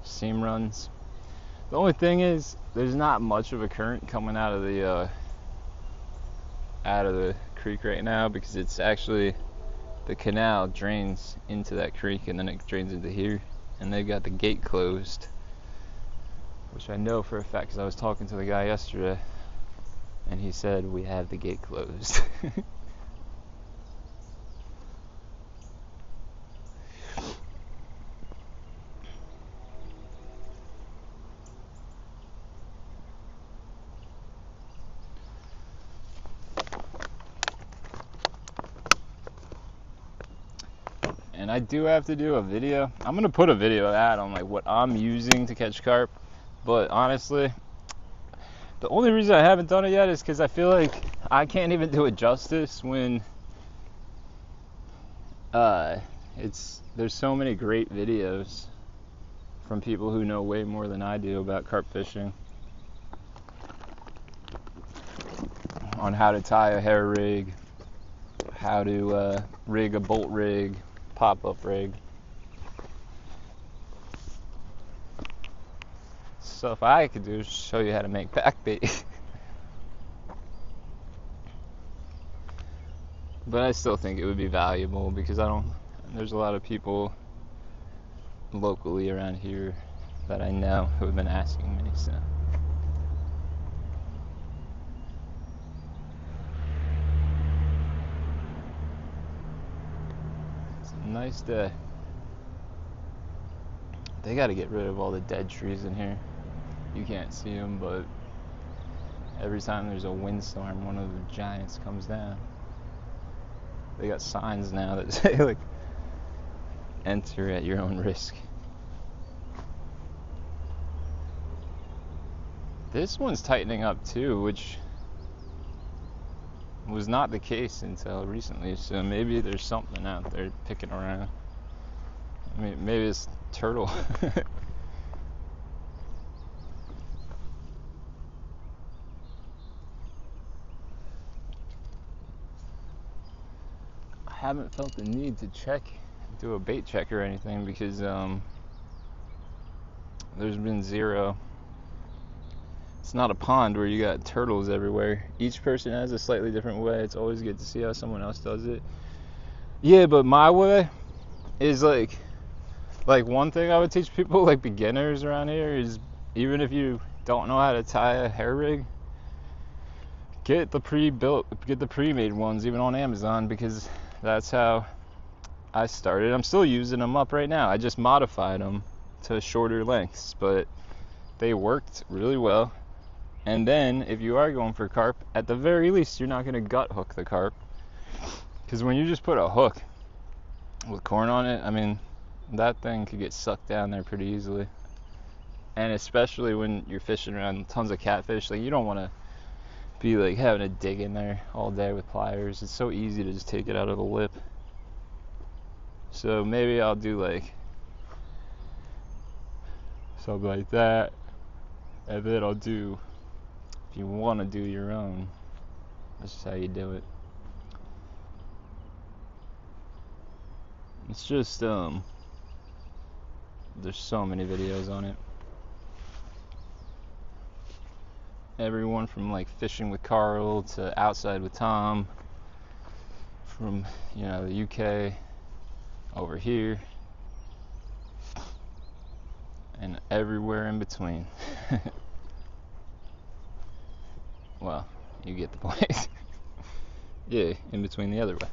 Speaker 1: seam runs. The only thing is, there's not much of a current coming out of the creek right now, because it's actually, the canal drains into that creek and then it drains into here, and they've got the gate closed, which I know for a fact because I was talking to the guy yesterday and he said we have the gate closed. And I do have to do a video. I'm gonna put a video out on like what I'm using to catch carp, but honestly, the only reason I haven't done it yet is because I feel like I can't even do it justice when there's so many great videos from people who know way more than I do about carp fishing, on how to tie a hair rig, how to rig a bolt rig, pop-up rig. Stuff I could do is show you how to make back bait. But I still think it would be valuable because there's a lot of people locally around here that I know who have been asking me, so. nice day. They got to get rid of all the dead trees in here. You can't see them, but every time there's a windstorm, one of the giants comes down. They got signs now that say, like, enter at your own risk. This one's tightening up too, which was not the case until recently, so maybe there's something out there picking around. I mean, maybe it's turtle. I haven't felt the need to do a bait check or anything, because there's been zero. It's not a pond where you got turtles everywhere. Each person has a slightly different way. It's always good to see how someone else does it. Yeah, but my way is like one thing I would teach people, like beginners around here, is even if you don't know how to tie a hair rig, get the pre-made ones, even on Amazon, because that's how I started. I'm still using them up right now. I just modified them to shorter lengths, but they worked really well. And then, if you are going for carp, at the very least, you're not going to gut hook the carp. Because when you just put a hook with corn on it, I mean, that thing could get sucked down there pretty easily. And especially when you're fishing around tons of catfish, like, you don't want to be like having to dig in there all day with pliers. It's so easy to just take it out of the lip. So maybe I'll do like something like that, and then I'll do, if you want to do your own, that's just how you do it. It's just there's so many videos on it. Everyone from like fishing with Carl to outside with Tom, from, you know, the UK over here, and everywhere in between. Well, you get the point. Yeah, in between the other way.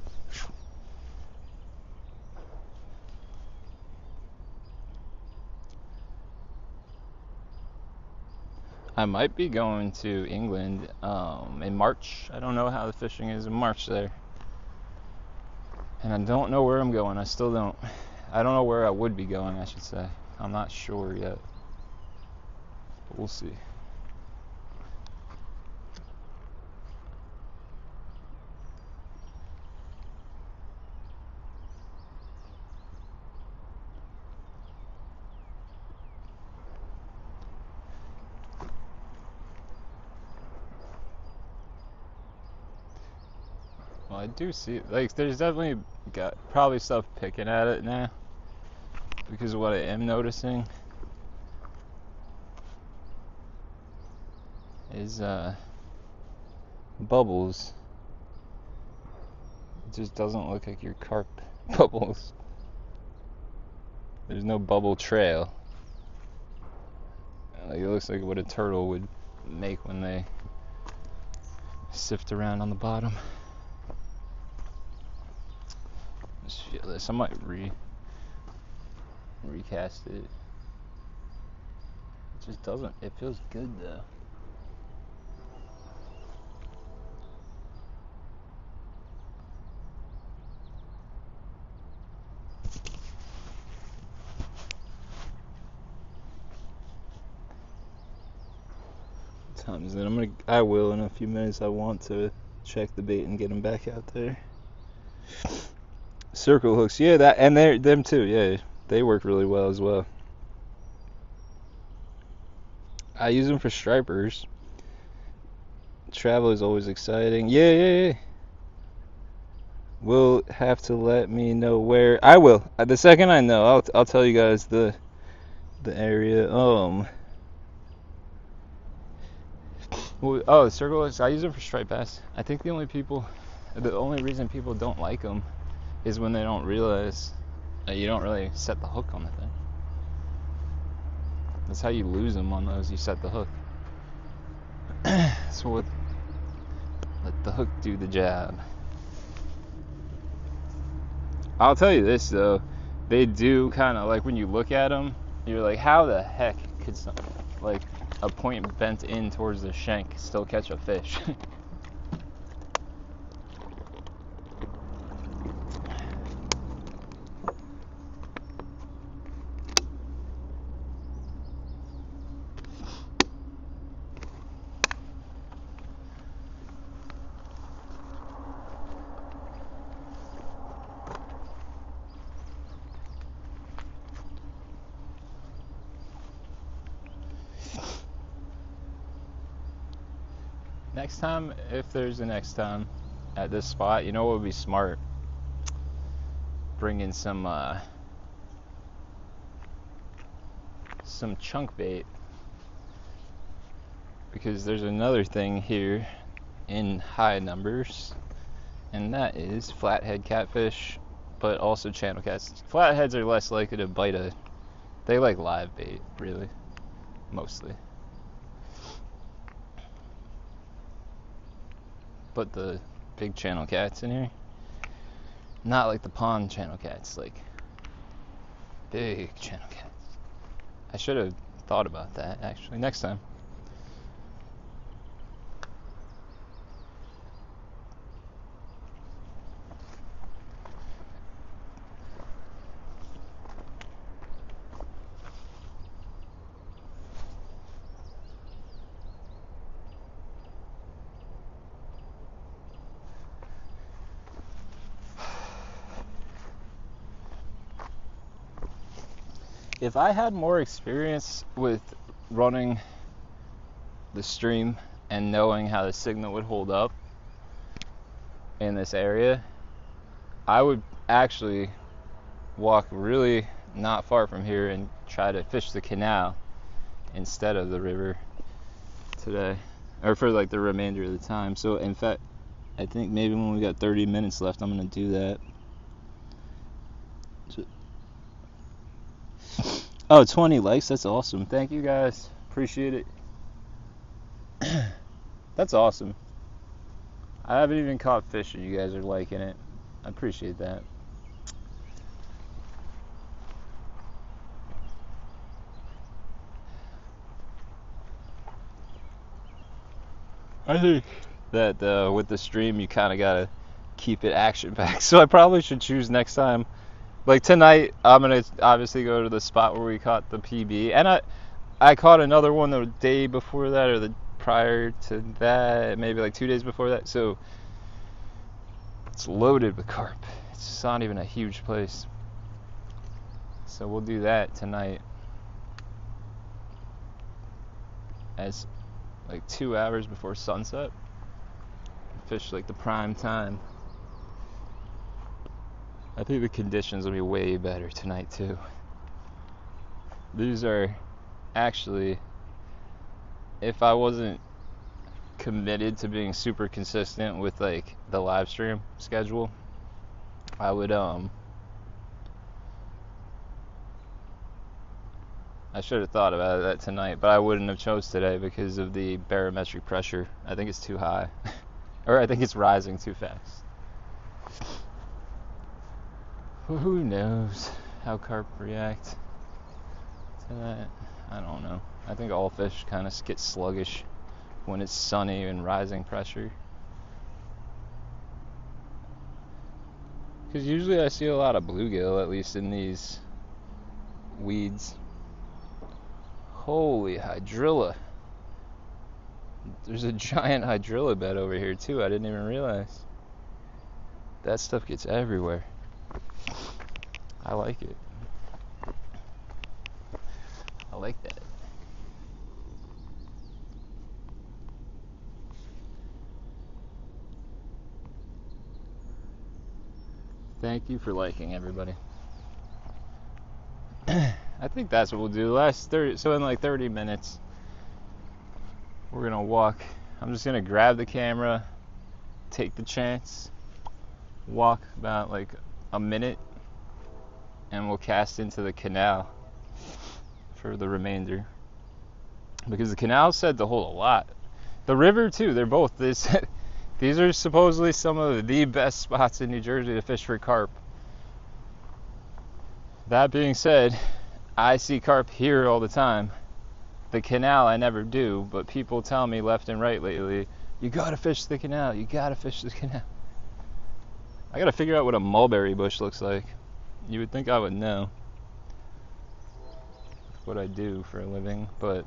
Speaker 1: I might be going to England in March. I don't know how the fishing is in March there. And I don't know where I'm going. I don't know where I would be going, I should say. I'm not sure yet. But we'll see. Well, I do see, like, there's definitely got probably stuff picking at it now, because of what I am noticing is bubbles. It just doesn't look like your carp bubbles. There's no bubble trail. Like, it looks like what a turtle would make when they sift around on the bottom. Just feel this. I might recast it. It just doesn't. It feels good though. What time is it? I will in a few minutes. I want to check the bait and get them back out there. Circle hooks, yeah, that, and them too, yeah, they work really well as well. I use them for stripers. Travel is always exciting. Yeah. Will have to let me know where. I will. The second I know, I'll tell you guys the area. Circle hooks. I use them for striped bass. I think the only reason people don't like them is when they don't realize that you don't really set the hook on the thing. That's how you lose them on those. You set the hook. So let the hook do the job. I'll tell you this though, they do kind of like when you look at them, you're like, how the heck could like a point bent in towards the shank still catch a fish? Next time, if there's a next time at this spot, you know what would be smart? Bring in some chunk bait, because there's another thing here in high numbers, and that is flathead catfish, but also channel cats. Flatheads are less likely to bite they like live bait, really, mostly. But the big channel cats in here, not like the pond channel cats, like big channel cats. I should have thought about that actually next time. If I had more experience with running the stream and knowing how the signal would hold up in this area, I would actually walk really not far from here and try to fish the canal instead of the river today, or for like the remainder of the time. So in fact, I think maybe when we got 30 minutes left, I'm gonna do that. Oh, 20 likes, that's awesome. Thank you guys, appreciate it. That's awesome. I haven't even caught fish and you guys are liking it. I appreciate that. I think that with the stream you kind of gotta keep it action packed, so I probably should choose next time. Like tonight, I'm gonna obviously go to the spot where we caught the PB, and I caught another one the day before that, or the prior to that, maybe like 2 days before that. So it's loaded with carp. It's not even a huge place. So we'll do that tonight, as like 2 hours before sunset. Fish like the prime time. I think the conditions will be way better tonight too. These are actually, if I wasn't committed to being super consistent with like the live stream schedule, I would I should have thought about that tonight, but I wouldn't have chose today because of the barometric pressure. I think it's too high. Or I think it's rising too fast. Who knows how carp react to that? I don't know. I think all fish kind of get sluggish when it's sunny and rising pressure. Because usually I see a lot of bluegill, at least in these weeds. Holy hydrilla. There's a giant hydrilla bed over here too. I didn't even realize. That stuff gets everywhere. I like it. I like that. Thank you for liking, everybody. I think that's what we'll do. So in like 30 minutes, we're gonna walk. I'm just gonna grab the camera, take the chance, walk about like a minute, and we'll cast into the canal for the remainder. Because the canal said to hold a lot. The river too, they're both these are supposedly some of the best spots in New Jersey to fish for carp. That being said, I see carp here all the time. The canal I never do, but people tell me left and right lately, you gotta fish the canal, you gotta fish the canal. I gotta figure out what a mulberry bush looks like. You would think I would know. It's what I do for a living, but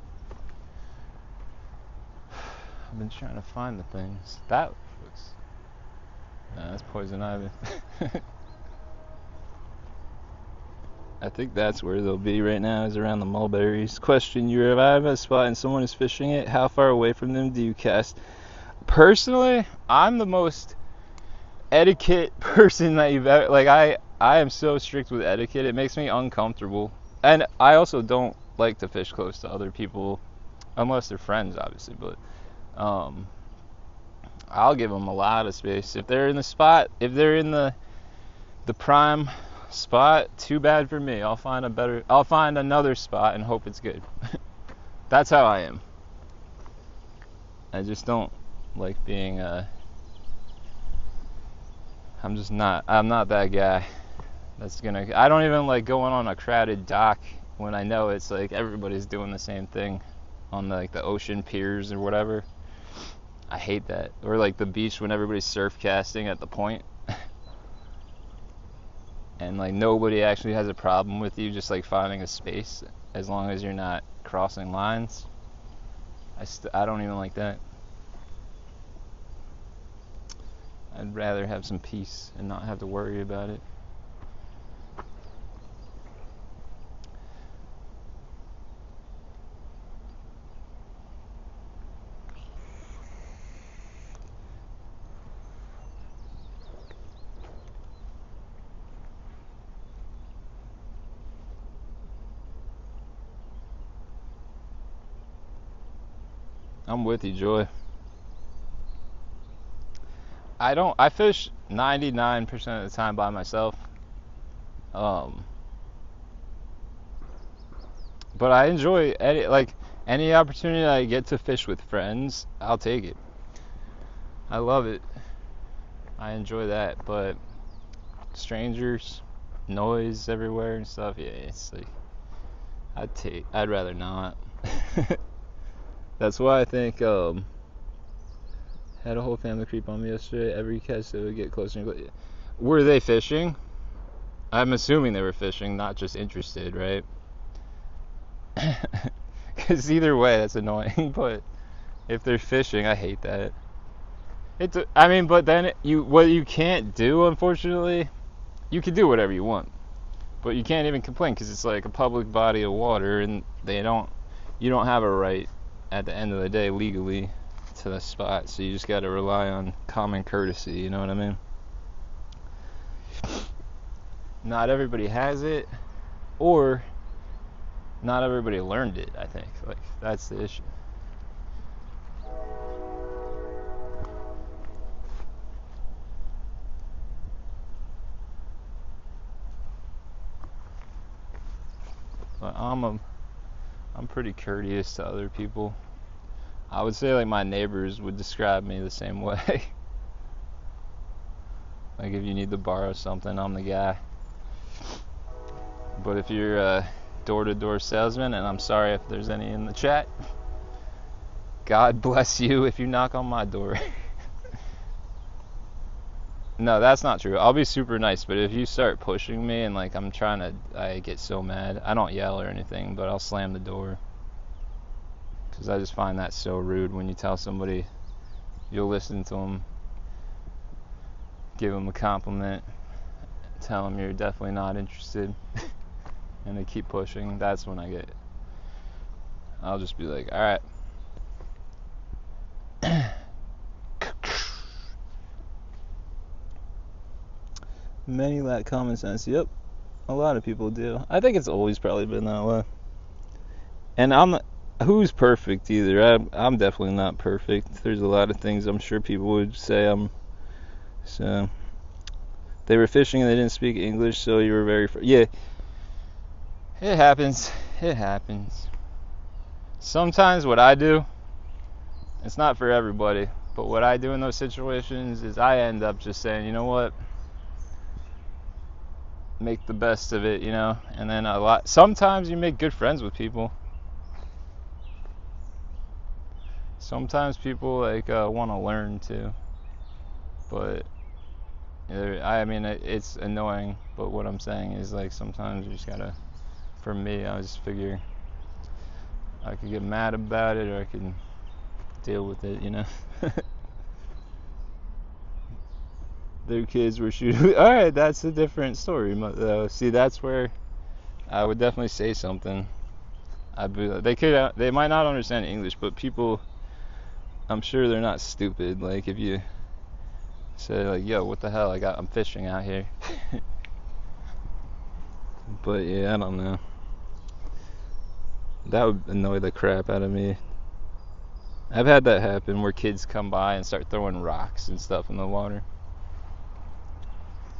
Speaker 1: I've been trying to find the things. That looks... Nah, that's poison ivy. I think that's where they'll be right now, is around the mulberries. Question, you arrive at a spot and someone is fishing it. How far away from them do you cast? Personally, I'm the most etiquette person that you've ever... Like, I am so strict with etiquette. It makes me uncomfortable. And I also don't like to fish close to other people, unless they're friends, obviously. But I'll give them a lot of space. If they're in the spot, if they're in the prime spot, too bad for me. I'll find another spot and hope it's good. That's how I am. I just don't like being I'm not that guy that's gonna... I don't even like going on a crowded dock when I know it's like everybody's doing the same thing on the ocean piers or whatever. I hate that. Or like the beach when everybody's surf casting at the point. And like nobody actually has a problem with you just like finding a space as long as you're not crossing lines. I don't even like that. I'd rather have some peace and not have to worry about it. I'm with you, Joy. I fish 99% of the time by myself. But I enjoy any opportunity I get to fish with friends, I'll take it. I love it. I enjoy that, but strangers, noise everywhere and stuff, yeah, it's like I'd rather not. That's why I think had a whole family creep on me yesterday. Every catch they would get closer and closer. Were they fishing? I'm assuming they were fishing, not just interested, right? Because either way, that's annoying. But if they're fishing, I hate that. But then what you can't do, unfortunately, you can do whatever you want, but you can't even complain because it's like a public body of water, and you don't have a right at the end of the day legally to the spot, so you just got to rely on common courtesy, you know what I mean? Not everybody has it, or not everybody learned it, I think. Like, that's the issue. But I'm pretty courteous to other people. I would say like my neighbors would describe me the same way. Like if you need to borrow something, I'm the guy. But if you're a door-to-door salesman, and I'm sorry if there's any in the chat, God bless you if you knock on my door. No, that's not true. I'll be super nice, but if you start pushing me and like I get so mad. I don't yell or anything, but I'll slam the door. Because I just find that so rude when you tell somebody you'll listen to them, give them a compliment, tell them you're definitely not interested, and they keep pushing. That's when I'll just be like, alright. Many lack common sense. Yep, a lot of people do. I think it's always probably been that way. And who's perfect either? I'm definitely not perfect. There's a lot of things I'm sure people would say so they were fishing and they didn't speak English, so you were very yeah, it happens. Sometimes what I do, it's not for everybody, but what I do in those situations is I end up just saying, you know what, make the best of it, you know. And then sometimes you make good friends with people. Sometimes people like want to learn too, but I mean it's annoying. But what I'm saying is like sometimes you just gotta. For me, I just figure I could get mad about it or I can deal with it, you know. Their kids were shooting. All right, that's a different story. See, that's where I would definitely say something. They might not understand English, but people, I'm sure they're not stupid. Like if you say like, "Yo, what the hell? I'm fishing out here." But yeah, I don't know. That would annoy the crap out of me. I've had that happen where kids come by and start throwing rocks and stuff in the water.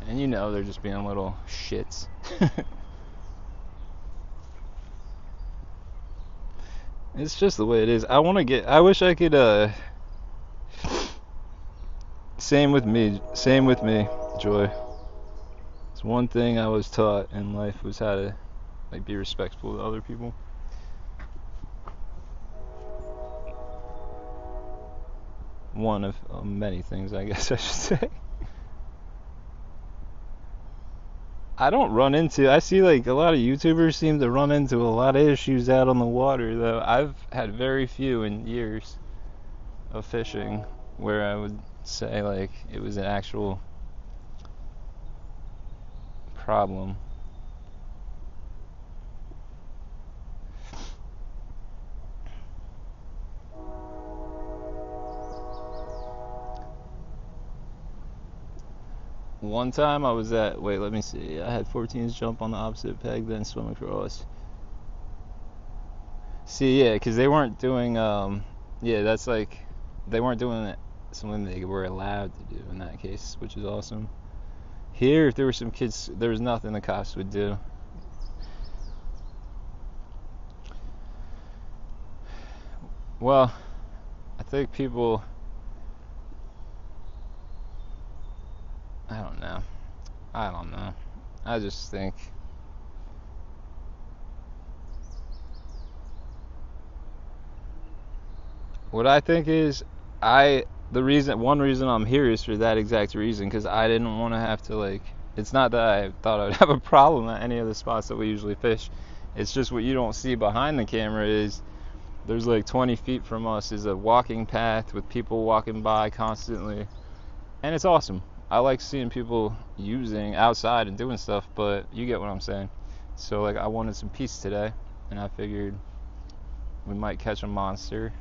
Speaker 1: And you know they're just being little shits. It's just the way it is. I wish I could same with me, Joy. It's one thing I was taught in life was how to like be respectful to other people. One of many things, I guess I should say. I see like a lot of YouTubers seem to run into a lot of issues out on the water, though. I've had very few in years of fishing where I would say like it was an actual problem. One time I was let me see, I had 14s jump on the opposite peg, then swim across. See, yeah, because they weren't doing, that's like, they weren't doing it, something they were allowed to do in that case, which is awesome. Here, if there were some kids, there was nothing the cops would do. Well, I think people, I don't know. I just think what I think is one reason I'm here is for that exact reason, because I didn't want to have to like, it's not that I thought I would have a problem at any of the spots that we usually fish. It's just what you don't see behind the camera is there's like 20 feet from us is a walking path with people walking by constantly, and it's awesome. I like seeing people using outside and doing stuff, but you get what I'm saying. So like I wanted some peace today, and I figured we might catch a monster,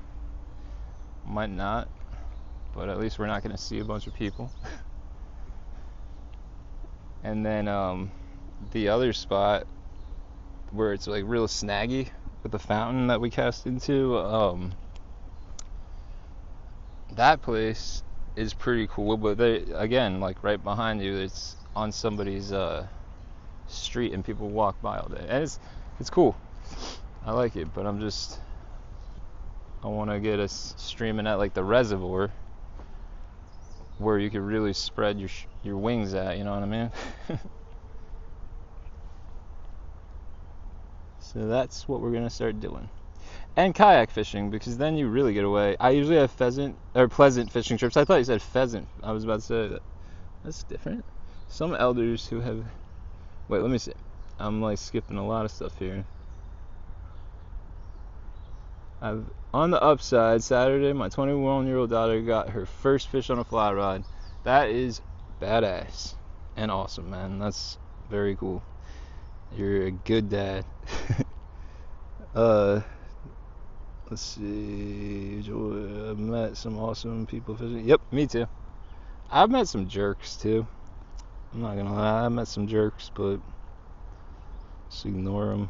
Speaker 1: might not, but at least we're not going to see a bunch of people. And then the other spot where it's like real snaggy with the fountain that we cast into, that place is pretty cool, but again, like right behind you, it's on somebody's street and people walk by all day, and it's cool. I like it, but I want to get us streaming at like the reservoir where you could really spread your wings at, you know what I mean? So that's what we're gonna start doing. And kayak fishing, because then you really get away. I usually have pleasant fishing trips. I thought you said pheasant. I was about to say that. That's different. Some elders who have... Wait, let me see. I'm like skipping a lot of stuff here. On the upside, Saturday, my 21-year-old daughter got her first fish on a fly rod. That is badass and awesome, man. That's very cool. You're a good dad. Let's see. I've met some awesome people fishing. Yep, me too. I've met some jerks too. I'm not gonna lie. I've met some jerks, but just ignore them.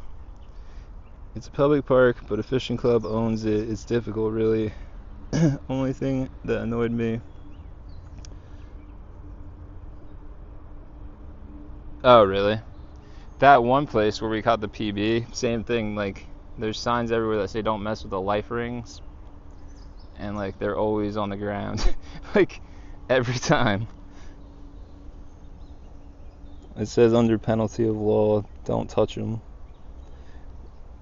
Speaker 1: It's a public park, but a fishing club owns it. It's difficult, really. Only thing that annoyed me. Oh, really? That one place where we caught the PB, same thing. Like, there's signs everywhere that say don't mess with the life rings, and like they're always on the ground, like every time. It says under penalty of law, don't touch them.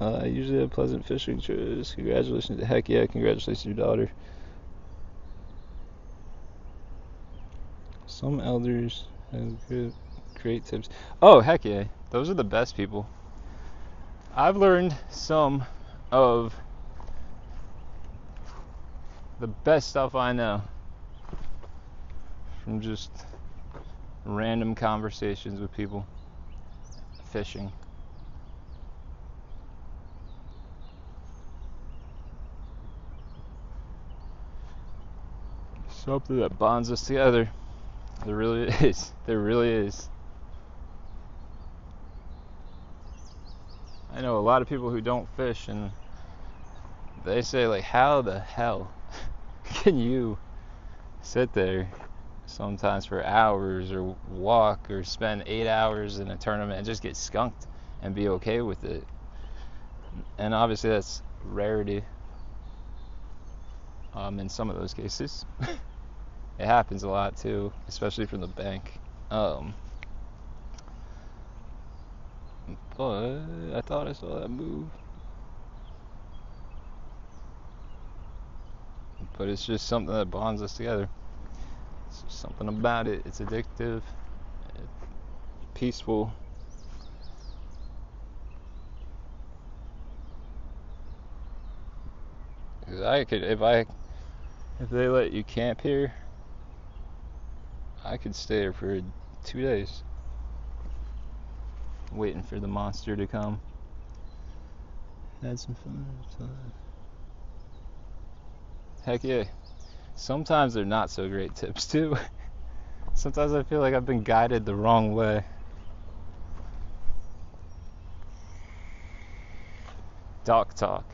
Speaker 1: I usually have pleasant fishing trips. Congratulations. Heck yeah, congratulations to your daughter. Some elders have great tips. Oh, heck yeah. Those are the best people. I've learned some of the best stuff I know from just random conversations with people fishing. Something that bonds us together. There really is. There really is. I know a lot of people who don't fish, and they say, like, how the hell can you sit there sometimes for hours or walk or spend 8 hours in a tournament and just get skunked and be okay with it? And obviously that's rarity in some of those cases. It happens a lot too, especially from the bank. But I thought I saw that move. But it's just something that bonds us together. It's something about it. It's addictive, peaceful. I could, if they let you camp here, I could stay here for 2 days, waiting for the monster to come. Had some fun. Heck yeah. Sometimes they're not so great tips too. Sometimes I feel like I've been guided the wrong way. Dock talk.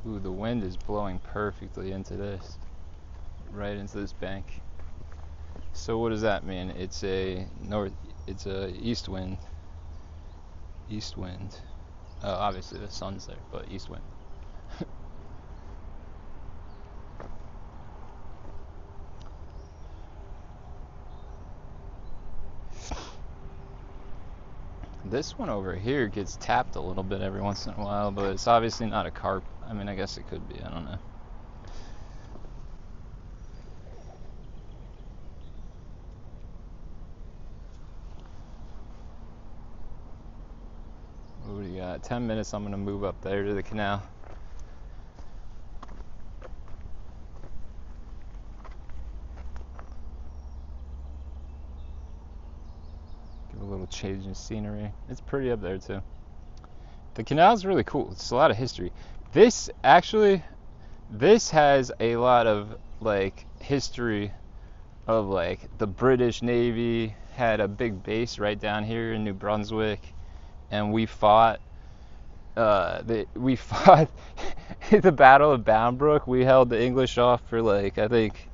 Speaker 1: Ooh, the wind is blowing perfectly into this, right into this bank. So what does that mean? It's a east wind. East wind. Obviously the sun's there, but east wind. This one over here gets tapped a little bit every once in a while, but it's obviously not a carp. I mean, I guess it could be, I don't know. What do you got? 10 minutes, I'm gonna move up there to the canal. Give a little change in scenery. It's pretty up there too. The canal's really cool. It's a lot of history. This has a lot of like history of like the British Navy had a big base right down here in New Brunswick, and we fought the Battle of Bound Brook. We held the English off for like I think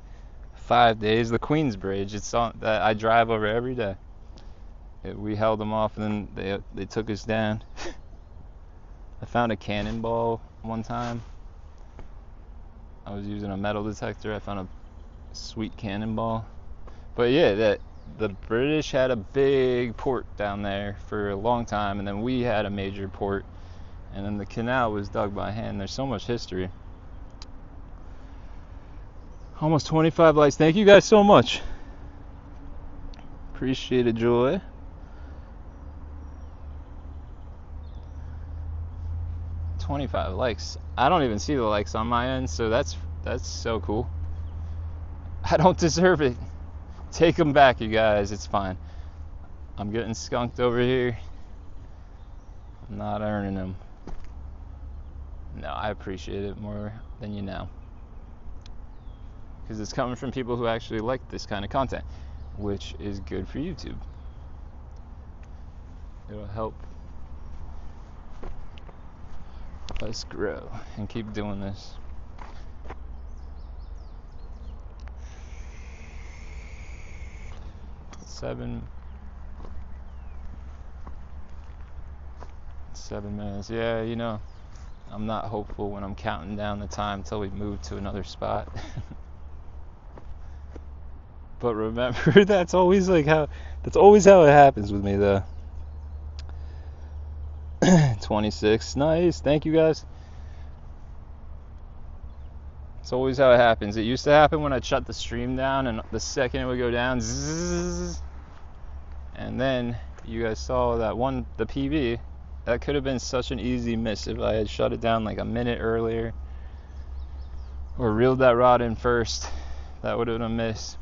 Speaker 1: 5 days. The Queens Bridge. It's on that I drive over every day. We held them off, and then they took us down. I found a cannonball one time. I was using a metal detector. I found a sweet cannonball. But yeah, the British had a big port down there for a long time, and then we had a major port, and then the canal was dug by hand. There's so much history. Almost 25 likes. Thank you guys so much. Appreciate it, Joy. $25 likes. I don't even see the likes on my end, so that's so cool. I don't deserve it. Take them back, you guys. It's fine. I'm getting skunked over here. I'm not earning them. No, I appreciate it more than you know, because it's coming from people who actually like this kind of content, which is good for YouTube. It'll help Let's grow and keep doing this. Seven minutes. Yeah, you know, I'm not hopeful when I'm counting down the time until we move to another spot. But remember, that's always how it happens with me, though. 26. Nice. Thank you, guys. It's always how it happens. It used to happen when I'd shut the stream down, and the second it would go down, zzz, and then you guys saw that one, the PB. That could have been such an easy miss if I had shut it down like a minute earlier, or reeled that rod in first. That would have been a miss.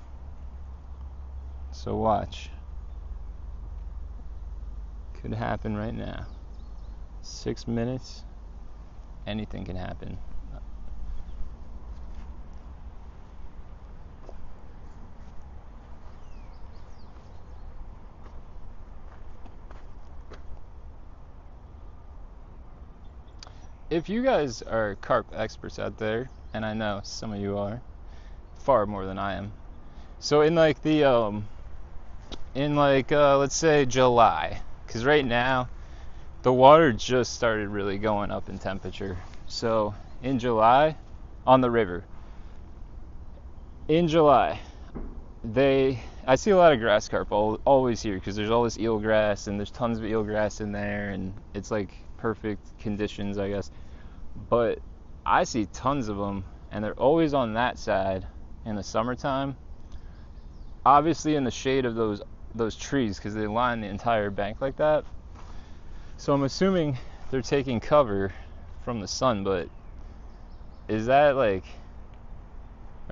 Speaker 1: So watch. Could happen right now. 6 minutes. Anything can happen. If you guys are carp experts out there, and I know some of you are, far more than I am. So in like the let's say July, because right now the water just started really going up in temperature. So in July, on the river, in July, I see a lot of grass carp always here, because there's all this eelgrass, and there's tons of eelgrass in there, and it's like perfect conditions, I guess. But I see tons of them, and they're always on that side in the summertime, obviously in the shade of those trees, because they line the entire bank like that. So I'm assuming they're taking cover from the sun. But is that are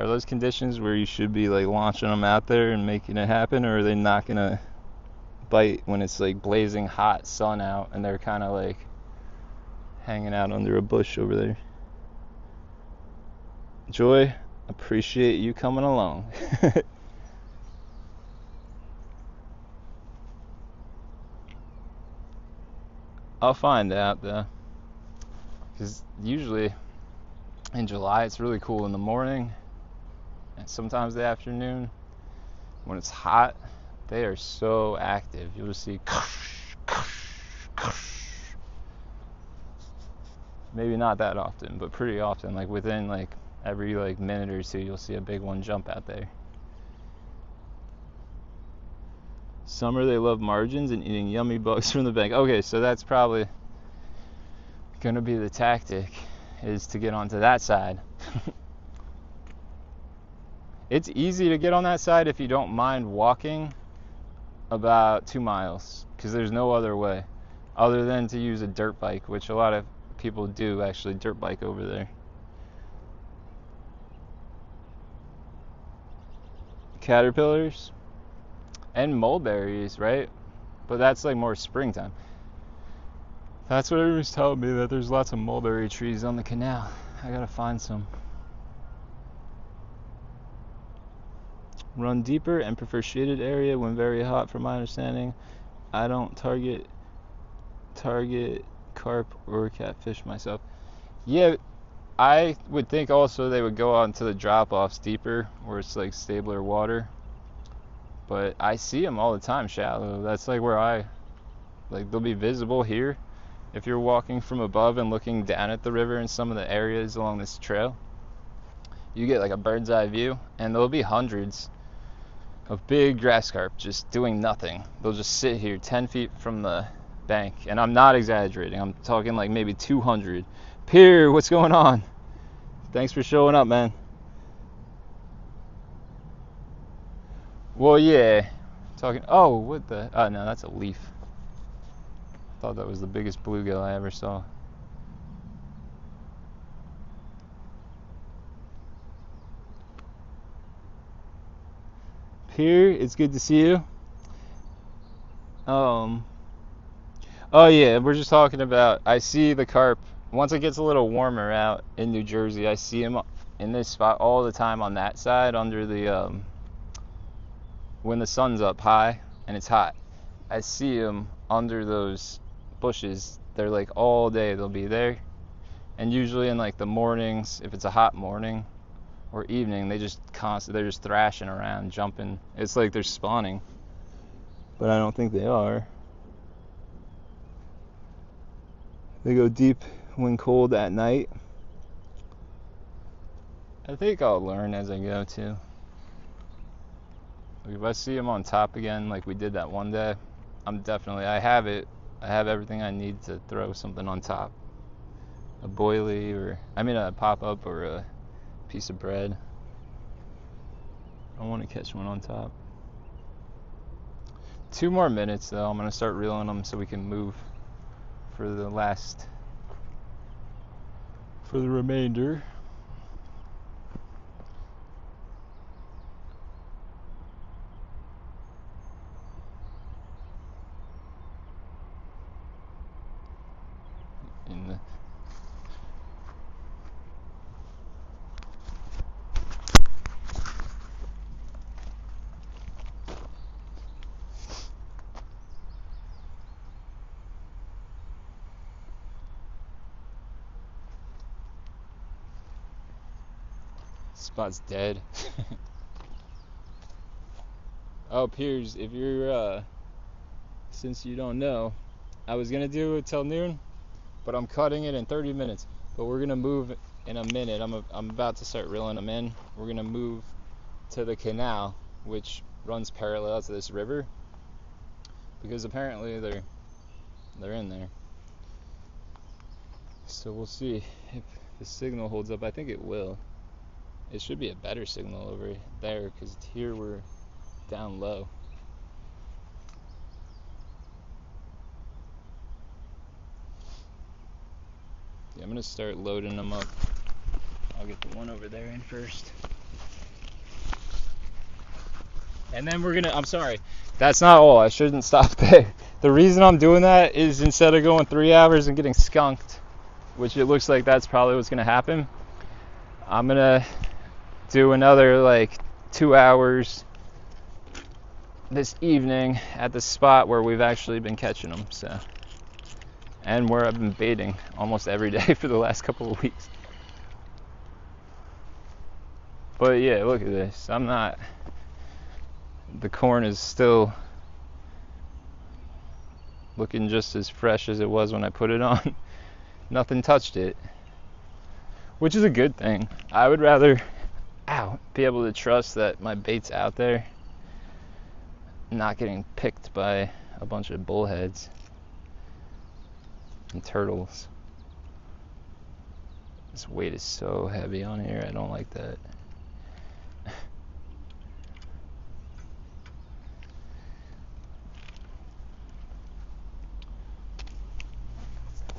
Speaker 1: those conditions where you should be like launching them out there and making it happen, or are they not gonna bite when it's like blazing hot sun out and they're kind of like hanging out under a bush over there? Joy, appreciate you coming along. I'll find out though, because usually in July it's really cool in the morning and sometimes the afternoon. When it's hot, they are so active. You'll just see maybe not that often, but pretty often, like within like every like minute or two, you'll see a big one jump out there. Summer, they love margins and eating yummy bugs from the bank. Okay, so that's probably gonna be the tactic, is to get onto that side. It's easy to get on that side if you don't mind walking about 2 miles, because there's no other way other than to use a dirt bike, which a lot of people do actually dirt bike over there. Caterpillars and mulberries, right? But that's like more springtime. That's what everyone's telling me, that there's lots of mulberry trees on the canal. I gotta find some. Run deeper and prefer shaded area when very hot, from my understanding. I don't target carp or catfish myself. Yeah, I would think also they would go out into the drop-offs deeper, where it's like stabler water. But I see them all the time shallow. That's like where they'll be visible here if you're walking from above and looking down at the river in some of the areas along this trail. You get like a bird's eye view, and there'll be hundreds of big grass carp just doing nothing. They'll just sit here 10 feet from the bank, and I'm not exaggerating. I'm talking like maybe 200. Pier, what's going on? Thanks for showing up, man. Well, yeah. Oh, no, that's a leaf. Thought that was the biggest bluegill I ever saw. Pier, it's good to see you. Oh yeah, we're just talking about, I see the carp once it gets a little warmer out in New Jersey. I see them in this spot all the time on that side under the when the sun's up high and it's hot. I see them under those bushes. They're like all day, they'll be there, And usually in like the mornings, if it's a hot morning or evening, they're just thrashing around, jumping. It's like they're spawning, but I don't think they are. They go deep when cold at night. I think I'll learn as I go too. If I see them on top again, like we did that one day, I have everything I need to throw something on top. A boilie, a pop-up, or a piece of bread. I want to catch one on top. 2 more minutes though. I'm going to start reeling them so we can move for the remainder. Spot's dead. Oh, Piers, if you're since you don't know, I was gonna do it till noon, but I'm cutting it in 30 minutes. But we're gonna move in a minute. I'm about to start reeling them in. We're gonna move to the canal, which runs parallel to this river, because apparently they're in there. So we'll see if the signal holds up. I think it will. It should be a better signal over there, because here we're down low. Yeah, I'm gonna start loading them up. I'll get the one over there in first. And then I'm sorry, that's not all. I shouldn't stop there. The reason I'm doing that is instead of going 3 hours and getting skunked, which it looks like that's probably what's gonna happen, I'm gonna do another like 2 hours this evening at the spot where we've actually been catching them. So, and where I've been baiting almost every day for the last couple of weeks. But yeah, look at this. The corn is still looking just as fresh as it was when I put it on. Nothing touched it, which is a good thing. I would rather be able to trust that my bait's out there, not getting picked by a bunch of bullheads and turtles. This weight is so heavy on here. I don't like that.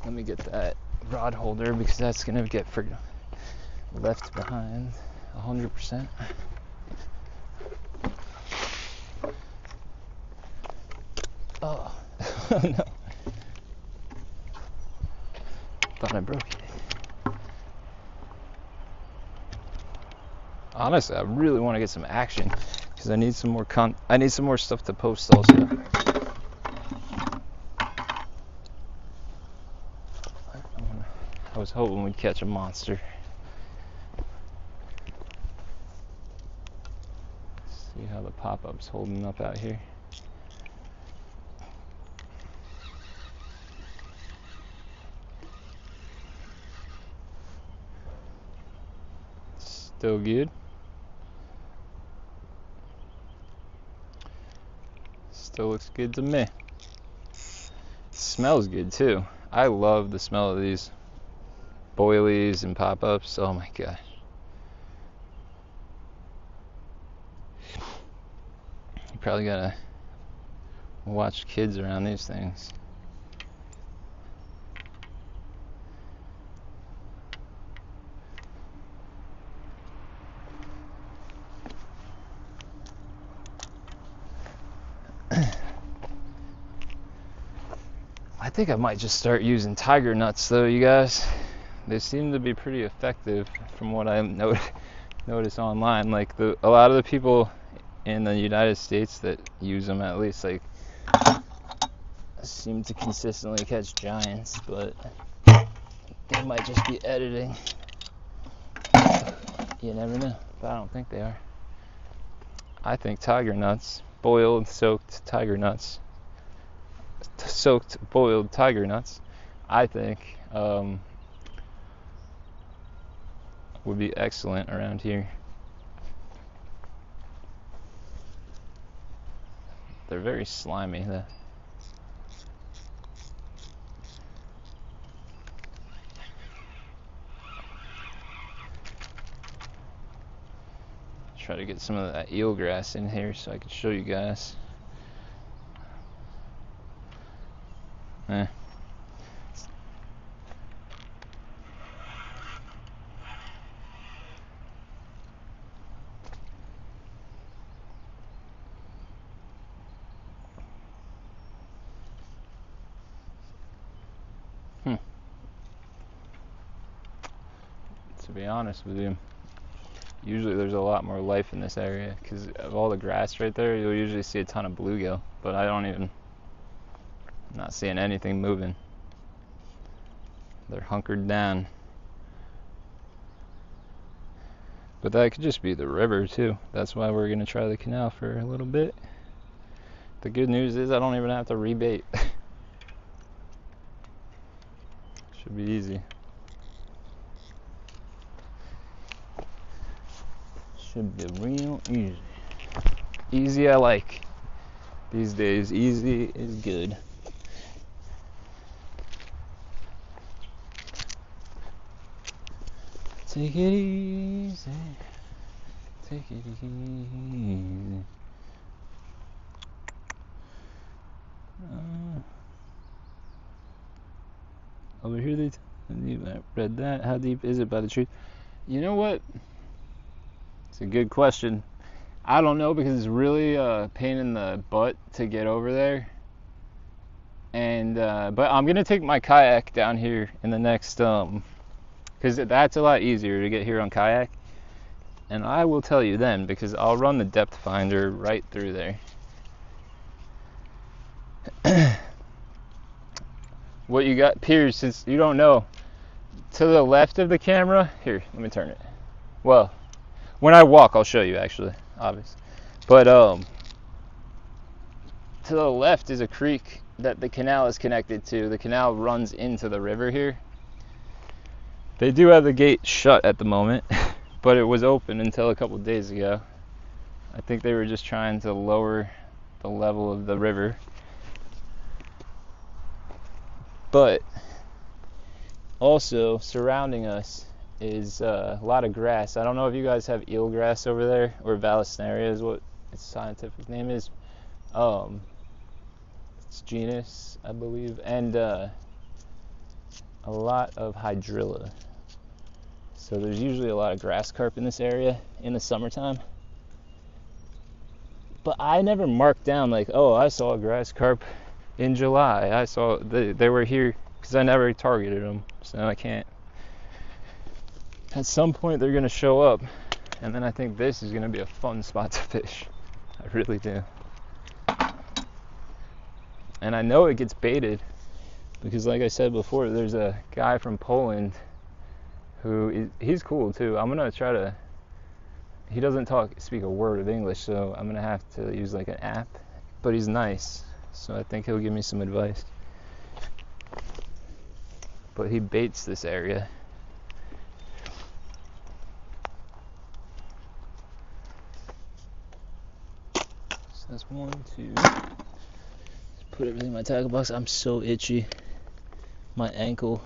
Speaker 1: Let me get that rod holder, because that's gonna get left behind 100%. Oh, no. Thought I broke it. Honestly, I really want to get some action, because I need some more stuff to post also. I was hoping we'd catch a monster. See how the pop-up's holding up out here. Still good. Still looks good to me. Smells good too. I love the smell of these boilies and pop-ups. Oh my god. You probably gotta watch kids around these things. I think I might just start using tiger nuts though, you guys. They seem to be pretty effective from what I notice online. Like a lot of the people in the United States that use them, at least, like, seem to consistently catch giants. But They might just be editing. You never know, but I don't think they are. I think tiger nuts, boiled, soaked tiger nuts, boiled tiger nuts, I think would be excellent around here. They're very slimy though. Try to get some of that eelgrass in here so I can show you guys. To be honest with you, usually there's a lot more life in this area because of all the grass right there. You'll usually see a ton of bluegill, but I'm not seeing anything moving. They're hunkered down. But that could just be the river too. That's why we're gonna try the canal for a little bit. The good news is I don't even have to rebait. Should be easy. Should be real easy. Easy I like. These days, easy is good. Take it easy. Take it easy. Over here they read that. How deep is it by the tree? You know what? It's a good question. I don't know because it's really a pain in the butt to get over there. And but I'm gonna take my kayak down here in the next because that's a lot easier to get here on kayak. And I will tell you then because I'll run the depth finder right through there. What you got, Piers, since you don't know, to the left of the camera, here, let me turn it. Well, when I walk, I'll show you actually, obvious. But to the left is a creek that the canal is connected to. The canal runs into the river here. They do have the gate shut at the moment, but it was open until a couple of days ago. I think they were just trying to lower the level of the river. But also surrounding us is a lot of grass. I don't know if you guys have eelgrass over there, or Vallisneria is what its scientific name is. It's genus, I believe, and a lot of hydrilla. So there's usually a lot of grass carp in this area in the summertime. But I never marked down like, oh, I saw a grass carp in July. I saw they were here because I never targeted them, so I can't. At some point they're gonna show up, and then I think this is gonna be a fun spot to fish. I really do. And I know it gets baited because, like I said before, there's a guy from Poland who he's cool too. I'm gonna try to. He doesn't speak a word of English, so I'm gonna have to use like an app. But he's nice, so I think he'll give me some advice. But he baits this area. So that's 1, 2. Just put everything in my tackle box. I'm so itchy. My ankle.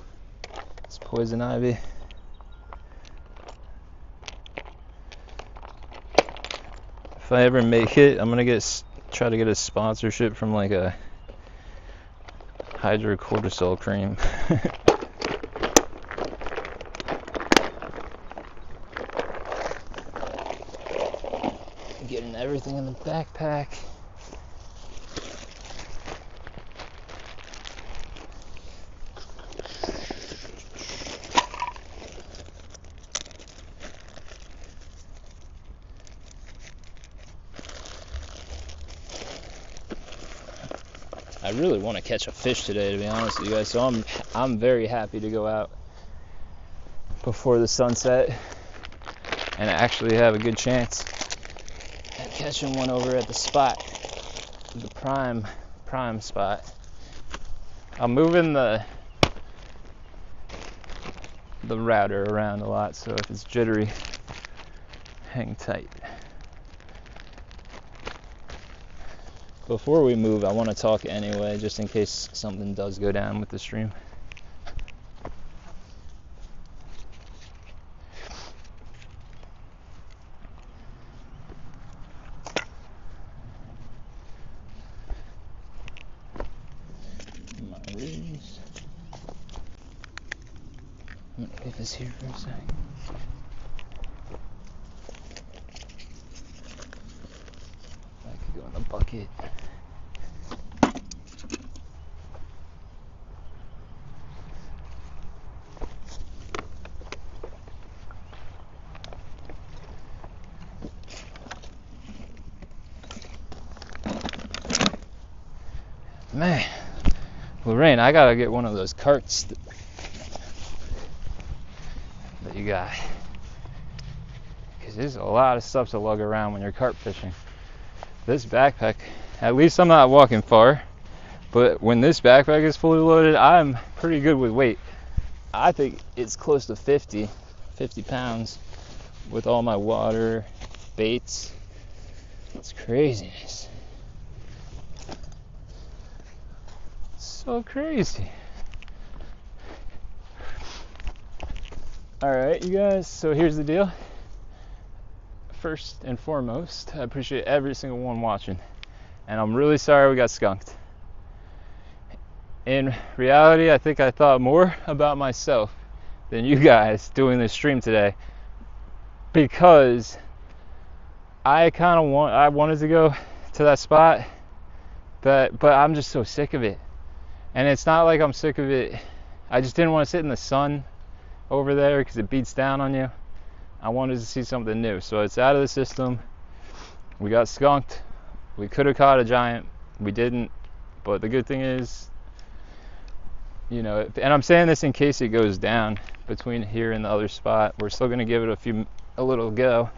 Speaker 1: It's poison ivy. If I ever make it, I'm gonna try to get a sponsorship from like a hydrocortisol cream. Getting everything in the backpack. I really want to catch a fish today, to be honest with you guys. So I'm very happy to go out before the sunset and actually have a good chance at catching one over at the spot, the prime spot. I'm moving the router around a lot, so if it's jittery, hang tight. Before we move, I want to talk anyway, just in case something does go down with the stream. My rings. I'm gonna leave this here for a sec. That could go in the bucket. Man, Lorraine, I gotta get one of those carts that you got, because there's a lot of stuff to lug around when you're carp fishing. This backpack, at least I'm not walking far, but when this backpack is fully loaded, I'm pretty good with weight. I think it's close to 50 pounds with all my water, baits. It's craziness. So crazy. Alright, you guys, so here's the deal. First and foremost, I appreciate every single one watching, and I'm really sorry we got skunked. In reality, I think I thought more about myself than you guys doing this stream today, because I wanted to go to that spot, but I'm just so sick of it. And it's not like I'm sick of it. I just didn't want to sit in the sun over there because it beats down on you. I wanted to see something new. So it's out of the system. We got skunked. We could have caught a giant. We didn't. But the good thing is, you know, and I'm saying this in case it goes down between here and the other spot. We're still going to give it a little go.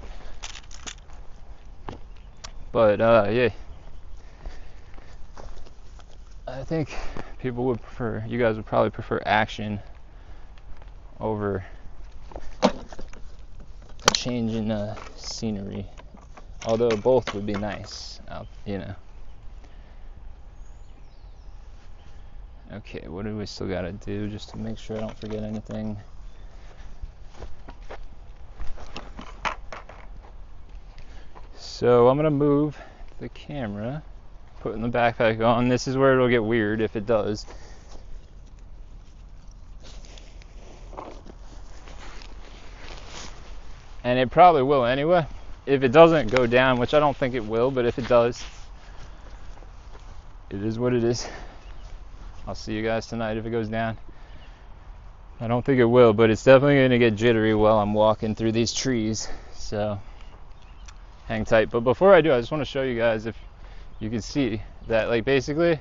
Speaker 1: But yeah. I think you guys would probably prefer action over a change in scenery, although both would be nice, you know. Okay, what do we still gotta do just to make sure I don't forget anything? So I'm gonna move the camera, putting the backpack on. This is where it'll get weird if it does. And it probably will anyway. If it doesn't go down, which I don't think it will, but if it does, it is what it is. I'll see you guys tonight if it goes down. I don't think it will, but it's definitely going to get jittery while I'm walking through these trees. So hang tight. But before I do, I just want to show you guys if you can see that, like, basically,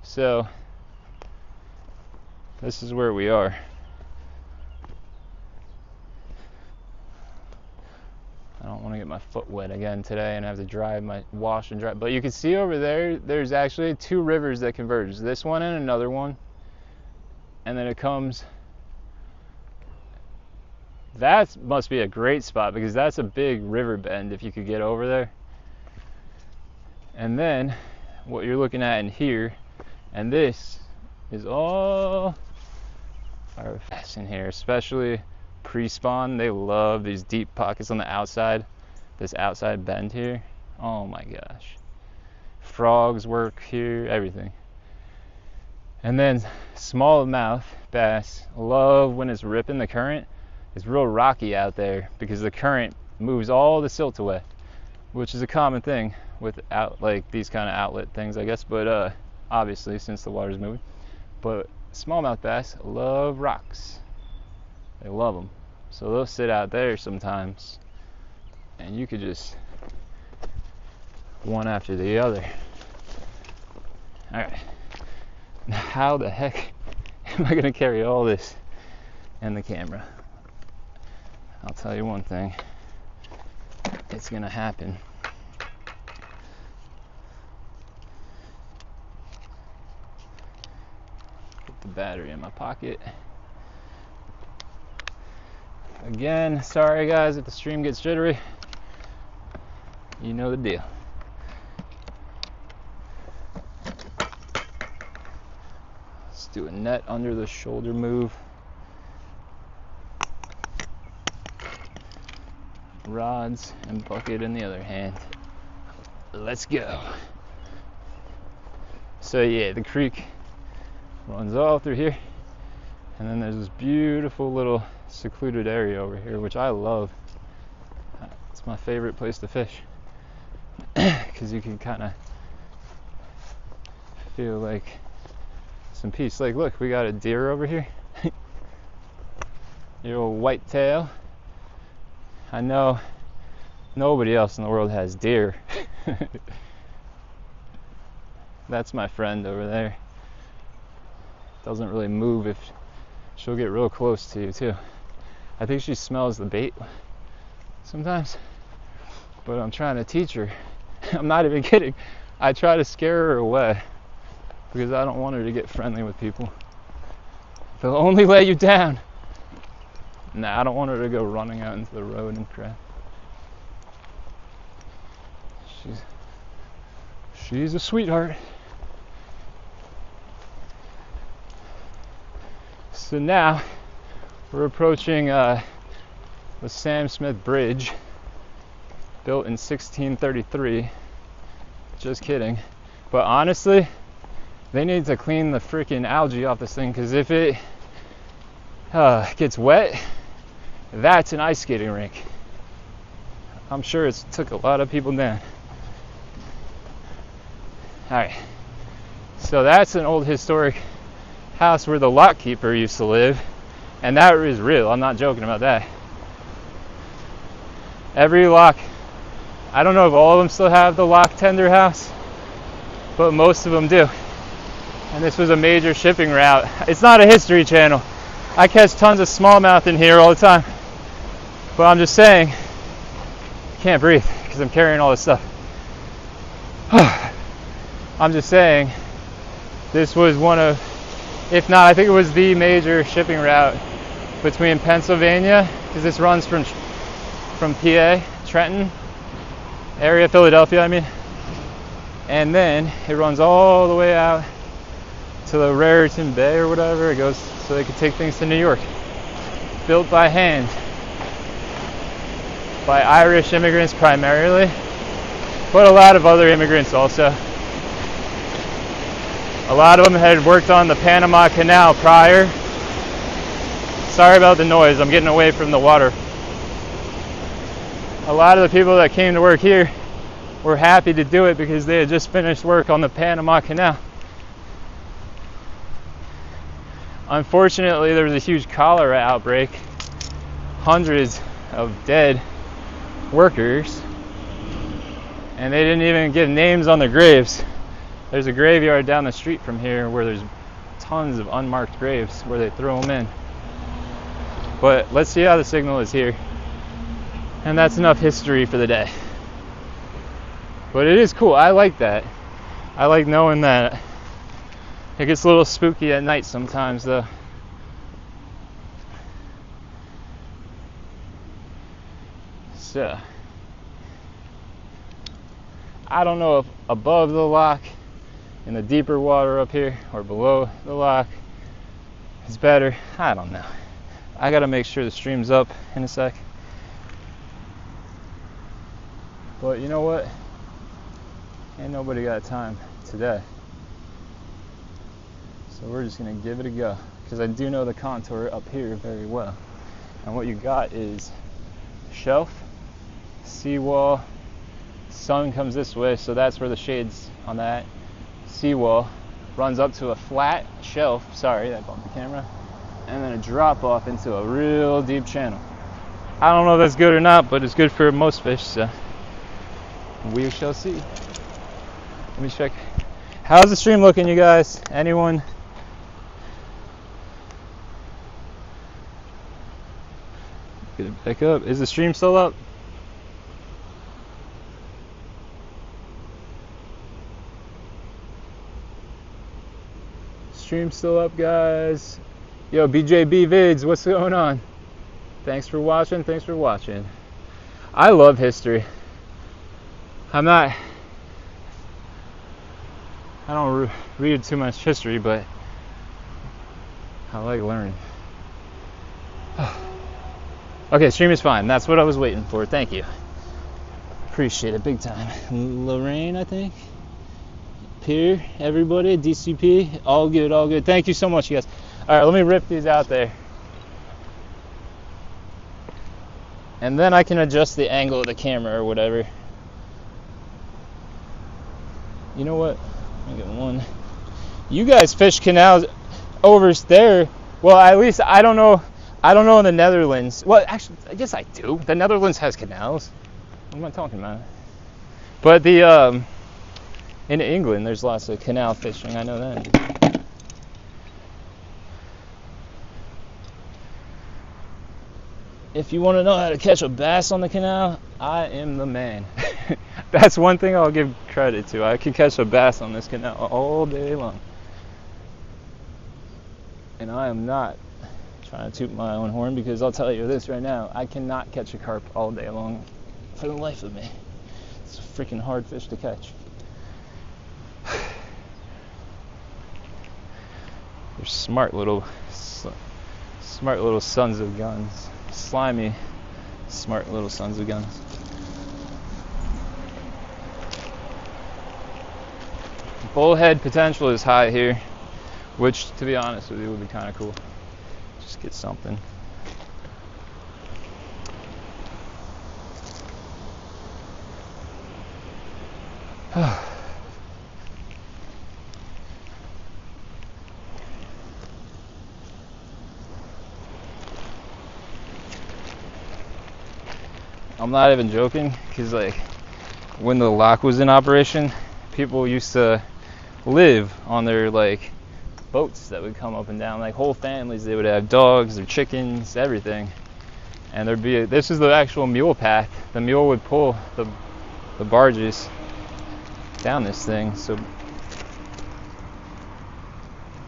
Speaker 1: so this is where we are. I don't want to get my foot wet again today and have to wash and dry. But you can see over there, there's actually two rivers that converge. This one and another one. And then it comes, that must be a great spot because that's a big river bend if you could get over there. And then what you're looking at in here, and this is all our bass in here, especially pre-spawn. They love these deep pockets on the outside, this outside bend here. Oh my gosh. Frogs work here, everything. And then smallmouth bass love when it's ripping. The current is real rocky out there because the current moves all the silt away, which is a common thing with like these kind of outlet things, I guess, but obviously since the water's moving. But smallmouth bass love rocks. They love them. So they'll sit out there sometimes and you could just one after the other. All right, now how the heck am I gonna carry all this and the camera? I'll tell you one thing, it's gonna happen. Put the battery in my pocket. Again, sorry guys if the stream gets jittery. You know the deal. Let's do a net under the shoulder move. Rods and bucket in the other hand. Let's go. So yeah, the creek runs all through here, and then there's this beautiful little secluded area over here, which I love. It's my favorite place to fish because you can kind of feel like some peace. Like, look, we got a deer over here. Your old white tail. I know nobody else in the world has deer. That's my friend over there. Doesn't really move if she'll get real close to you too. I think she smells the bait sometimes, but I'm trying to teach her. I'm not even kidding. I try to scare her away because I don't want her to get friendly with people. They'll only lay you down. Nah, I don't want her to go running out into the road and crap. She's a sweetheart. So now we're approaching the Sam Smith Bridge, built in 1633. Just kidding. But honestly, they need to clean the freaking algae off this thing, because if it gets wet, that's an ice skating rink. I'm sure it took a lot of people down. Alright, so that's an old historic house where the lock keeper used to live, and that is real. I'm not joking about that. Every lock, I don't know if all of them still have the lock tender house, but most of them do. And this was a major shipping route. It's not a history channel. I catch tons of smallmouth in here all the time, but I'm just saying, I can't breathe because I'm carrying all this stuff. I'm just saying, this was one of, if not, I think it was the major shipping route between Pennsylvania, because this runs from PA, Trenton area, Philadelphia, I mean, and then it runs all the way out to the Raritan Bay or whatever it goes, so they could take things to New York. Built by hand, by Irish immigrants primarily, but a lot of other immigrants also. A lot of them had worked on the Panama Canal prior. Sorry about the noise, I'm getting away from the water. A lot of the people that came to work here were happy to do it because they had just finished work on the Panama Canal. Unfortunately, there was a huge cholera outbreak. Hundreds of dead workers. And they didn't even give names on their graves. There's a graveyard down the street from here where there's tons of unmarked graves where they throw them in. But let's see how the signal is here. And that's enough history for the day. But it is cool. I like that. I like knowing that. It gets a little spooky at night sometimes though. So, I don't know if above the lock in the deeper water up here or below the lock is better. I don't know. I gotta make sure the stream's up in a sec. But you know what? Ain't nobody got time today. So we're just gonna give it a go, because I do know the contour up here very well. And what you got is shelf, seawall, sun comes this way, so that's where the shade's on that. Seawall runs up to a flat shelf, sorry, I bumped the camera, and then a drop off into a real deep channel. I don't know if that's good or not, but it's good for most fish, so we shall see. Let me check. How's the stream looking, you guys? Anyone? Get it back up. Is the stream still up? Stream still up, guys. Yo, BJB Vids, what's going on? Thanks for watching. Thanks for watching. I love history. I don't read too much history, but I like learning. Okay, stream is fine. That's what I was waiting for. Thank you. Appreciate it big time. Lorraine, I think. Here, everybody, DCP, all good, all good. Thank you so much, you guys. All right, let me rip these out there. And then I can adjust the angle of the camera or whatever. You know what? Let me get one. You guys fish canals over there. Well, at least I don't know in the Netherlands. Well, actually, I guess I do. The Netherlands has canals. What am I talking about? But the in England, there's lots of canal fishing. I know that. If you want to know how to catch a bass on the canal, I am the man. That's one thing I'll give credit to. I can catch a bass on this canal all day long. And I am not trying to toot my own horn, because I'll tell you this right now, I cannot catch a carp all day long for the life of me. It's a freaking hard fish to catch. They're smart little sons of guns. Slimy, smart little sons of guns. Bullhead potential is high here, which, to be honest with you, would be kind of cool. Just get something. I'm not even joking, because like when the lock was in operation, people used to live on their like boats that would come up and down, like whole families. They would have dogs or chickens, everything, and there'd be this is the actual mule path. The mule would pull the barges down this thing. So,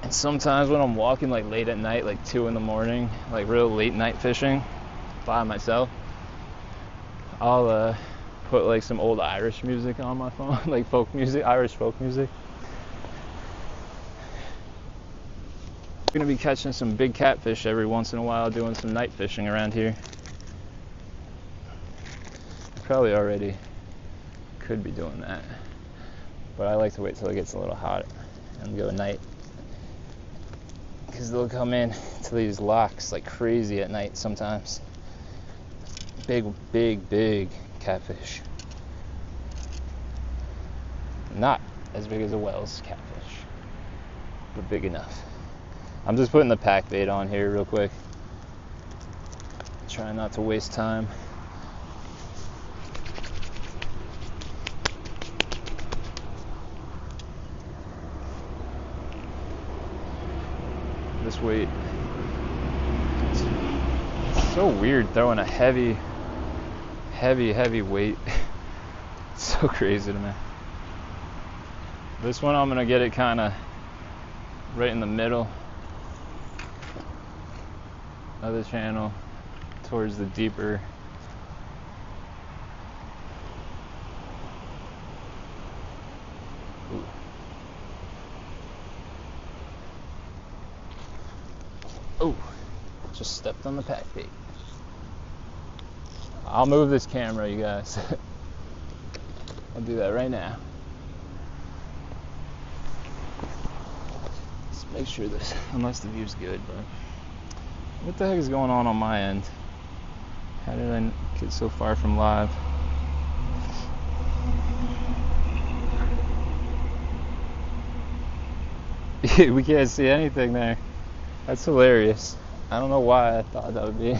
Speaker 1: and sometimes when I'm walking like late at night, like 2 in the morning, like real late night fishing by myself, I'll put like some old Irish music on my phone, like folk music, Irish folk music. I'm gonna be catching some big catfish every once in a while, doing some night fishing around here. I probably already could be doing that, but I like to wait till it gets a little hot and go night, because they'll come in to these locks like crazy at night sometimes. Big catfish. Not as big as a Wells catfish, but big enough. I'm just putting the pack bait on here real quick. Trying not to waste time. This weight. It's so weird throwing a heavy weight. It's so crazy to me. This one I'm gonna get it kind of right in the middle of the channel, towards the deeper. Ooh. Oh, just stepped on the pack bait. I'll move this camera, you guys. I'll do that right now. Let's make sure this, unless the view's good, but what the heck is going on my end? How did I get so far from live? We can't see anything there. That's hilarious. I don't know why I thought that would be.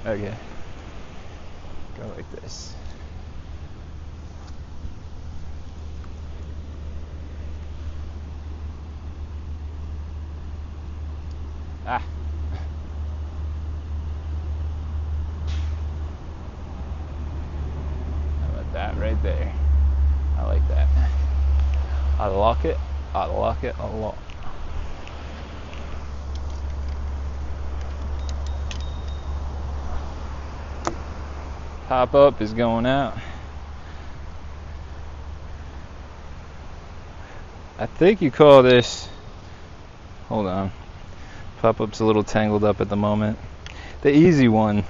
Speaker 1: Okay. Go like this. Ah. that right there. I like that. I like it. I like it a lot. Pop up is going out. I think you call this, hold on, pop up's a little tangled up at the moment. The easy one,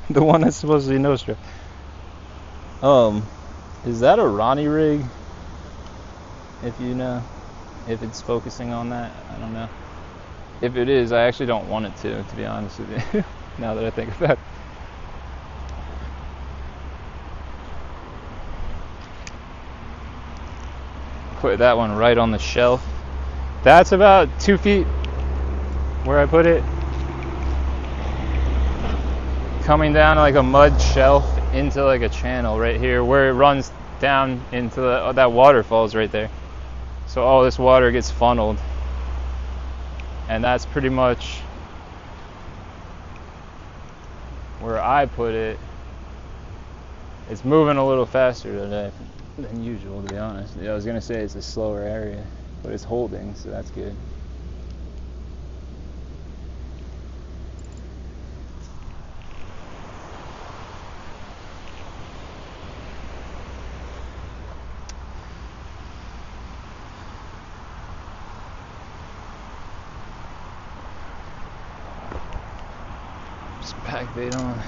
Speaker 1: the one that's supposed to be no strap. Is that a Ronnie rig? If you know, if it's focusing on that, I don't know. If it is, I actually don't want it to be honest with you, now that I think about it. Put that one right on the shelf. That's about 2 feet where I put it. Coming down like a mud shelf into like a channel right here where it runs down into that waterfall's right there. So all this water gets funneled. And that's pretty much where I put it. It's moving a little faster today than usual, to be honest. Yeah, I was gonna say it's a slower area, but it's holding, so that's good. Just pack bait on.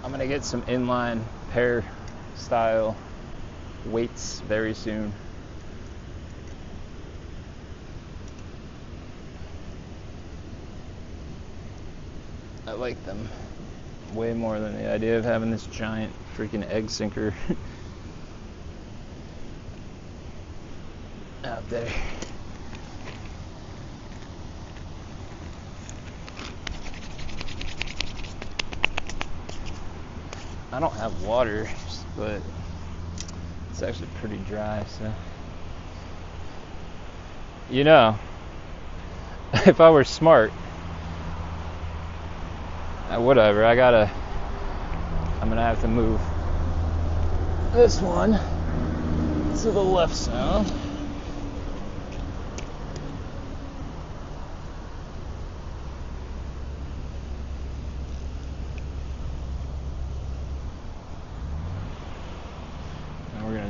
Speaker 1: I'm gonna get some inline pair style weights very soon. I like them way more than the idea of having this giant freaking egg sinker out there. I don't have water, but it's actually pretty dry, so. You know, if I were smart, whatever, I'm gonna have to move this one to the left sound.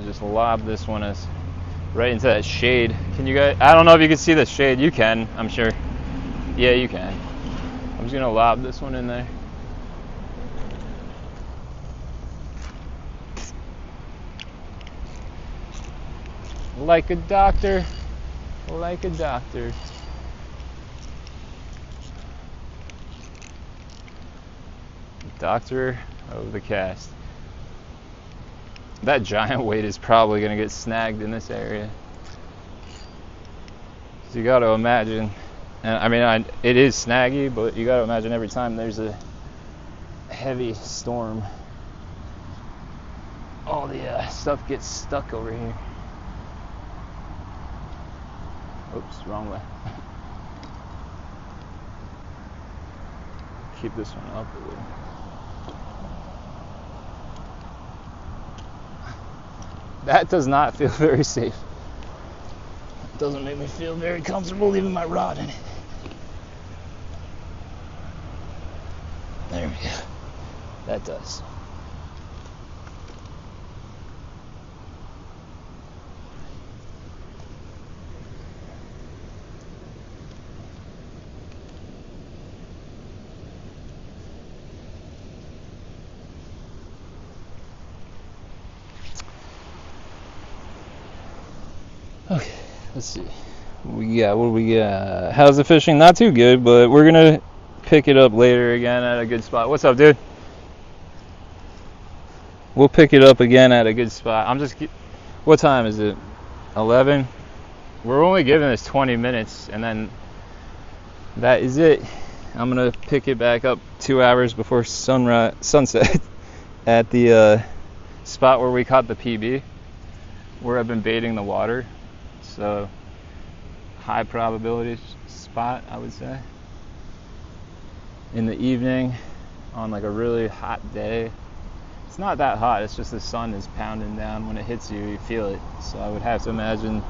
Speaker 1: Just lob this one as right into that shade. Can you guys, I don't know if you can see the shade. You can, I'm sure. Yeah, you can. I'm just gonna lob this one in there. Like a doctor, like a doctor. Doctor of the cast. That giant weight is probably going to get snagged in this area. So you got to imagine, and I mean, it is snaggy, but you got to imagine every time there's a heavy storm, all the stuff gets stuck over here. Oops, wrong way. Keep this one up a little. That does not feel very safe. It doesn't make me feel very comfortable leaving my rod in it. There we go. That does. Okay, let's see. What do we got? How's the fishing? Not too good, but we're gonna pick it up later again at a good spot. What's up, dude? We'll pick it up again at a good spot. What time is it? 11? We're only giving this 20 minutes, and then that is it. I'm gonna pick it back up 2 hours before sunset. at the spot where we caught the PB, where I've been baiting the water. So high probability spot, I would say. In the evening, on like a really hot day. It's not that hot, it's just the sun is pounding down. When it hits you, you feel it. So I would have to imagine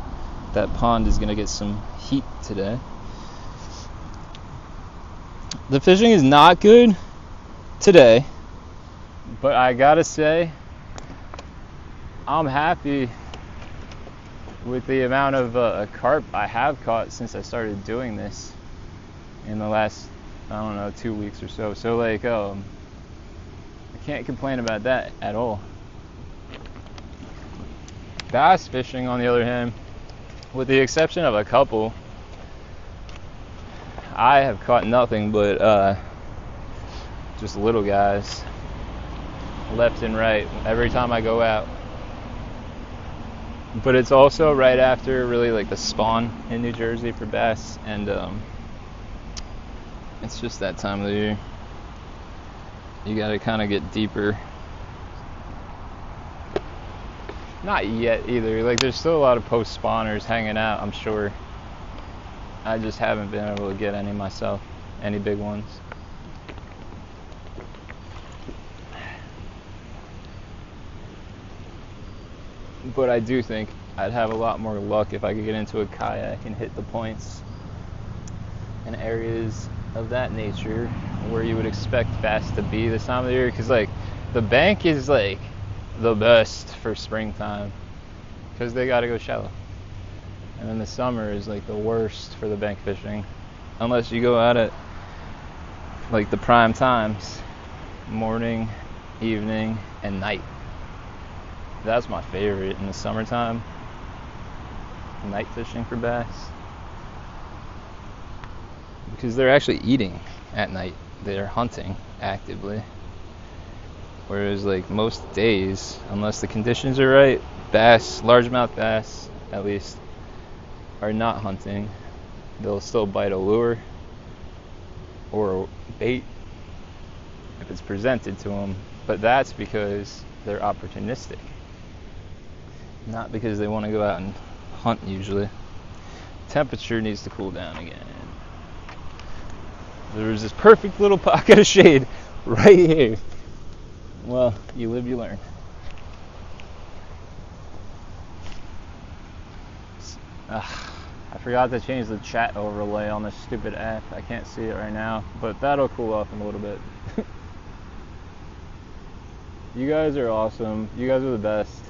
Speaker 1: that pond is going to get some heat today. The fishing is not good today, but I gotta say, I'm happy with the amount of carp I have caught since I started doing this in the last, I don't know, 2 weeks or so. So like, I can't complain about that at all. Bass fishing, on the other hand, with the exception of a couple, I have caught nothing but just little guys left and right every time I go out. But it's also right after really like the spawn in New Jersey for bass, and it's just that time of the year. You gotta kind of get deeper. Not yet either. Like, there's still a lot of post spawners hanging out, I'm sure. I just haven't been able to get any myself, any big ones. But I do think I'd have a lot more luck if I could get into a kayak and hit the points and areas of that nature where you would expect bass to be this time of the year. Because like, the bank is like the best for springtime because they gotta go shallow. And then the summer is like the worst for the bank fishing, unless you go out at like the prime times, morning, evening, and night. That's my favorite in the summertime, night fishing for bass, because they're actually eating at night. They're hunting actively. Whereas like most days, unless the conditions are right, bass, largemouth bass at least, are not hunting. They'll still bite a lure or a bait if it's presented to them, but that's because they're opportunistic, not because they want to go out and hunt usually. Temperature needs to cool down again. There's this perfect little pocket of shade right here. Well, you live, you learn. I forgot to change the chat overlay on this stupid app. I can't see it right now, but that'll cool off in a little bit. You guys are awesome. You guys are the best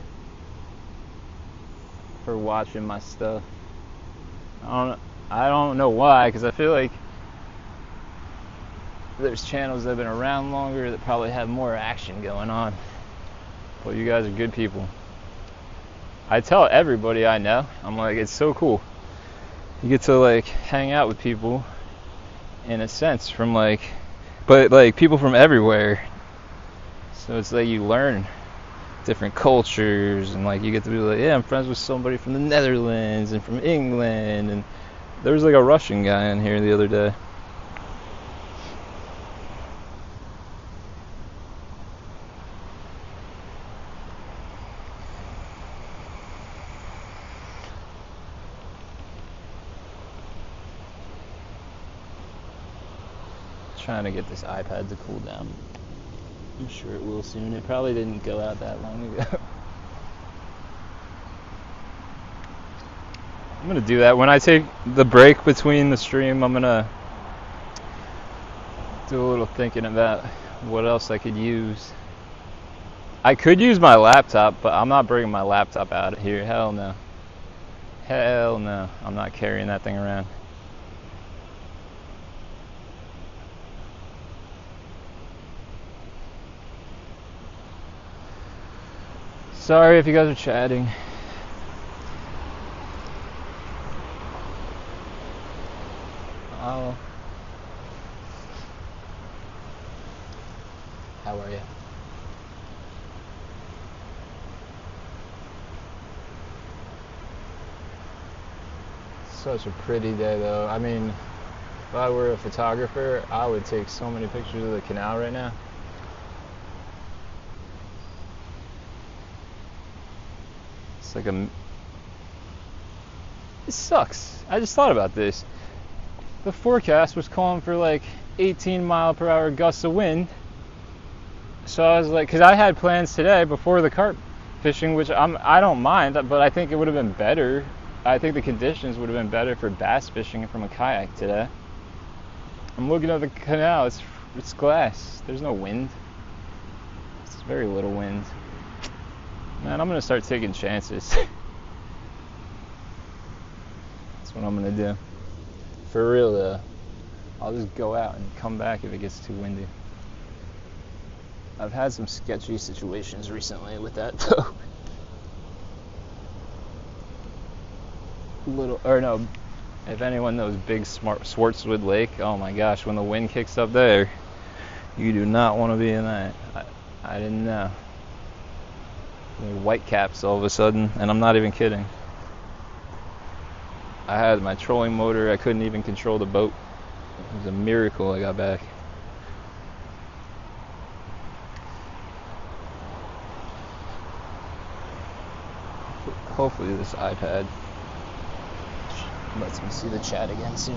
Speaker 1: for watching my stuff. I don't know why, because I feel like there's channels that have been around longer that probably have more action going on. But you guys are good people. I tell everybody I know, I'm like, it's so cool. You get to like hang out with people in a sense from like, but like people from everywhere. So it's like you learn different cultures, and like you get to be like, yeah, I'm friends with somebody from the Netherlands and from England, and there was like a Russian guy in here the other day. Trying to get this iPad to cool down. I'm sure it will soon. It probably didn't go out that long ago. I'm gonna do that when I take the break between the stream. I'm gonna do a little thinking about what else I could use. I could use my laptop, but I'm not bringing my laptop out of here. Hell no. Hell no. I'm not carrying that thing around. Sorry if you guys are chatting. Oh. How are you? Such a pretty day though. I mean, if I were a photographer, I would take so many pictures of the canal right now. It's like it sucks. I just thought about this. The forecast was calling for like 18-mile-per-hour gusts of wind. So I was like, because I had plans today before the carp fishing, which I don't mind, but I think it would have been better. I think the conditions would have been better for bass fishing from a kayak today. I'm looking at the canal. It's glass. There's no wind. It's very little wind. Man, I'm gonna start taking chances. That's what I'm gonna do. For real though. I'll just go out and come back if it gets too windy. I've had some sketchy situations recently with that though. If anyone knows Big Swartzwood Lake, oh my gosh, when the wind kicks up there, you do not want to be in that. I didn't know. White caps all of a sudden, and I'm not even kidding. I had my trolling motor, I couldn't even control the boat. It was a miracle I got back. Hopefully this iPad lets me see the chat again soon.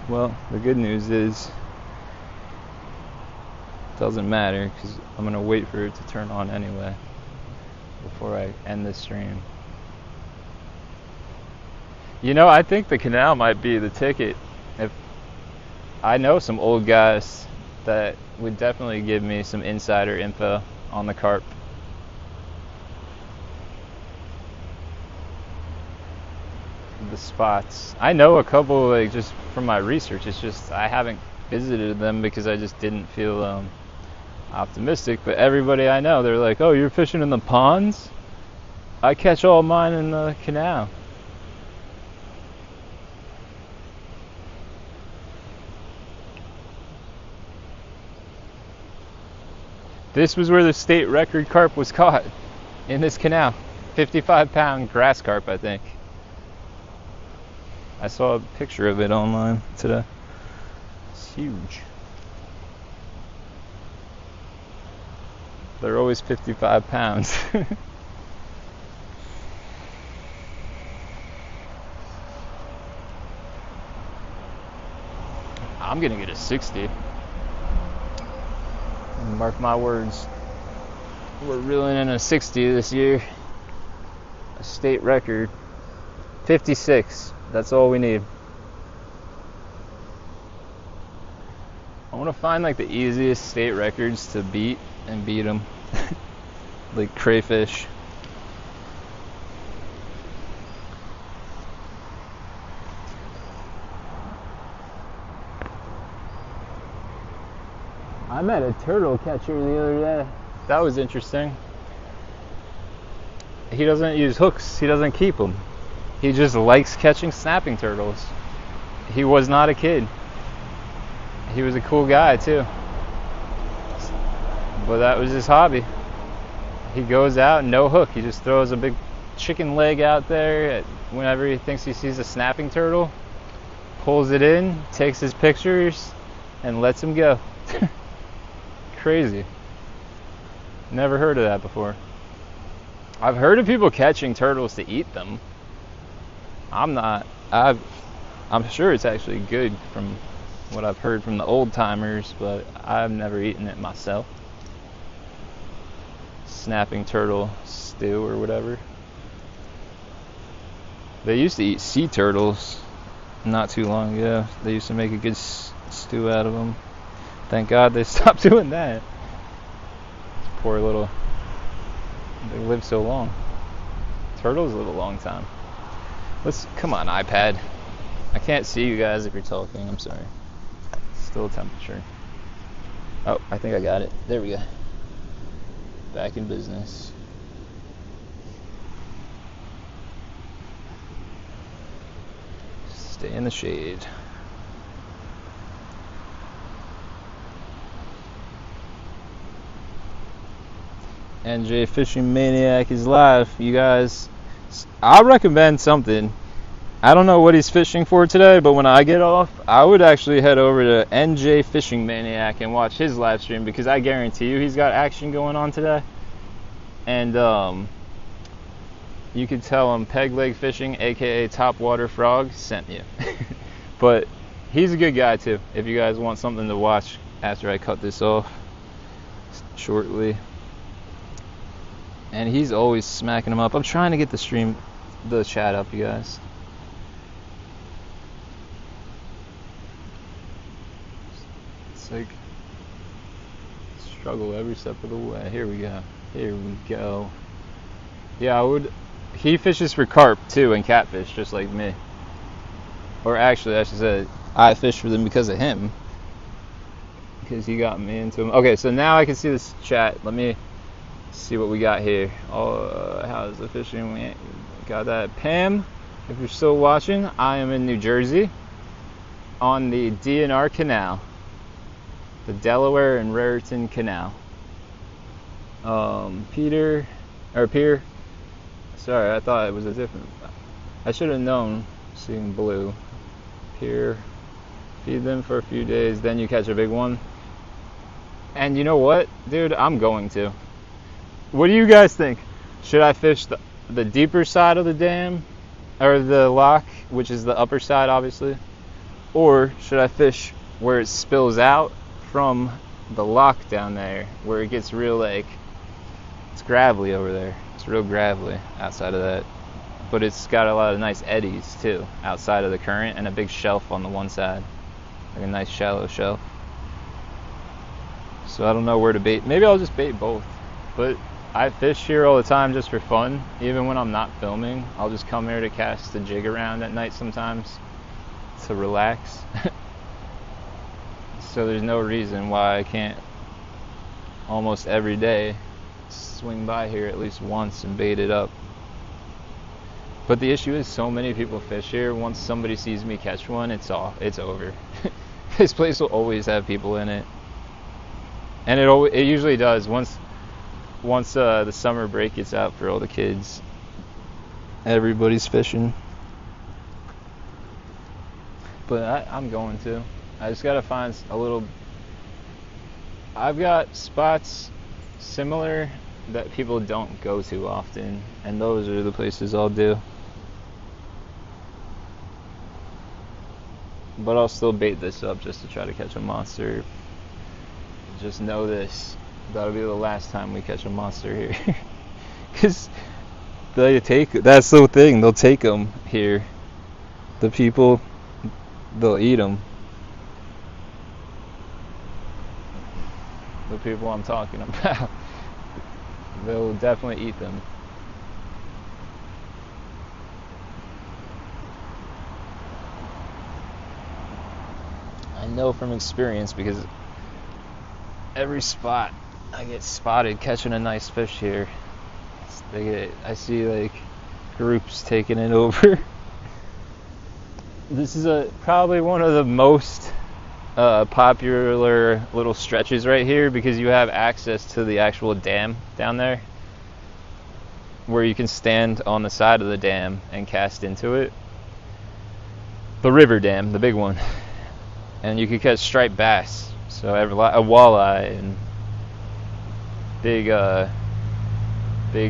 Speaker 1: Well, the good news is it doesn't matter because I'm going to wait for it to turn on anyway before I end this stream. You know, I think the canal might be the ticket. If I know some old guys that would definitely give me some insider info on the carp. The spots. I know a couple, like, just from my research. It's just I haven't visited them because I just didn't feel optimistic. But everybody I know, they're like, oh, you're fishing in the ponds? I catch all mine in the canal. This was where the state record carp was caught, in this canal. 55-pound grass carp, I think. I saw a picture of it online today. It's huge. They're always 55 pounds. I'm gonna get a 60. Mark my words. We're reeling in a 60 this year. A state record. 56. That's all we need. I want to find like the easiest state records to beat and beat them. Like crayfish. I met a turtle catcher the other day. That was interesting. He doesn't use hooks. He doesn't keep them. He just likes catching snapping turtles. He was not a kid. He was a cool guy too. But that was his hobby. He goes out, no hook. He just throws a big chicken leg out there whenever he thinks he sees a snapping turtle, pulls it in, takes his pictures, and lets him go. Crazy. Never heard of that before. I've heard of people catching turtles to eat them. I'm sure it's actually good from what I've heard from the old timers, but I've never eaten it myself. Snapping turtle stew or whatever. They used to eat sea turtles not too long ago. They used to make a good stew out of them. Thank God they stopped doing that. Poor little. They live so long. Turtles live a long time. Come on, iPad. I can't see you guys if you're talking. I'm sorry. Still temperature. Oh, I think I got it. There we go. Back in business. Stay in the shade. NJ Fishing Maniac is live, you guys. I'll recommend something. I don't know what he's fishing for today, but when I get off, I would actually head over to NJ Fishing Maniac and watch his live stream because I guarantee you he's got action going on today. and you could tell him Pegleg Fishing, aka Topwater Frog, sent you. But he's a good guy too. If you guys want something to watch after I cut this off shortly. And he's always smacking them up. I'm trying to get the chat up, you guys. It's like struggle every step of the way. Here we go. Here we go. Yeah, he fishes for carp too and catfish just like me. Or actually, I should say I fish for them because of him. Because he got me into them. Okay, so now I can see this chat. Let me see what we got here. Oh, how's the fishing? We got that. Pam, if you're still watching, I am in New Jersey on the DNR Canal, the Delaware and Raritan Canal. Pierre. Sorry, I thought it was a different. I should have known. Seeing blue. Pierre. Feed them for a few days, then you catch a big one. And you know what, dude? I'm going to. What do you guys think? Should I fish the deeper side of the dam, or the lock, which is the upper side, obviously? Or should I fish where it spills out from the lock down there, where it gets real, like, it's gravelly over there. It's real gravelly outside of that. But it's got a lot of nice eddies, too, outside of the current, and a big shelf on the one side. Like a nice shallow shelf. So I don't know where to bait. Maybe I'll just bait both. But I fish here all the time just for fun. Even when I'm not filming, I'll just come here to cast the jig around at night sometimes to relax. So there's no reason why I can't almost every day swing by here at least once and bait it up. But the issue is so many people fish here. Once somebody sees me catch one, it's over. This place will always have people in it, and it usually does. Once the summer break gets out for all the kids, everybody's fishing. But I'm going to. I just gotta find a little. I've got spots similar that people don't go to often, and those are the places I'll do. But I'll still bait this up just to try to catch a monster. Just know this. That'll be the last time we catch a monster here. Because that's the thing, they'll take them here. The people, they'll eat them. The people I'm talking about. They'll definitely eat them. I know from experience because every spot I get spotted catching a nice fish here. I see like groups taking it over. This is probably one of the most popular little stretches right here because you have access to the actual dam down there where you can stand on the side of the dam and cast into it. The river dam, the big one. And you can catch striped bass, so a walleye and big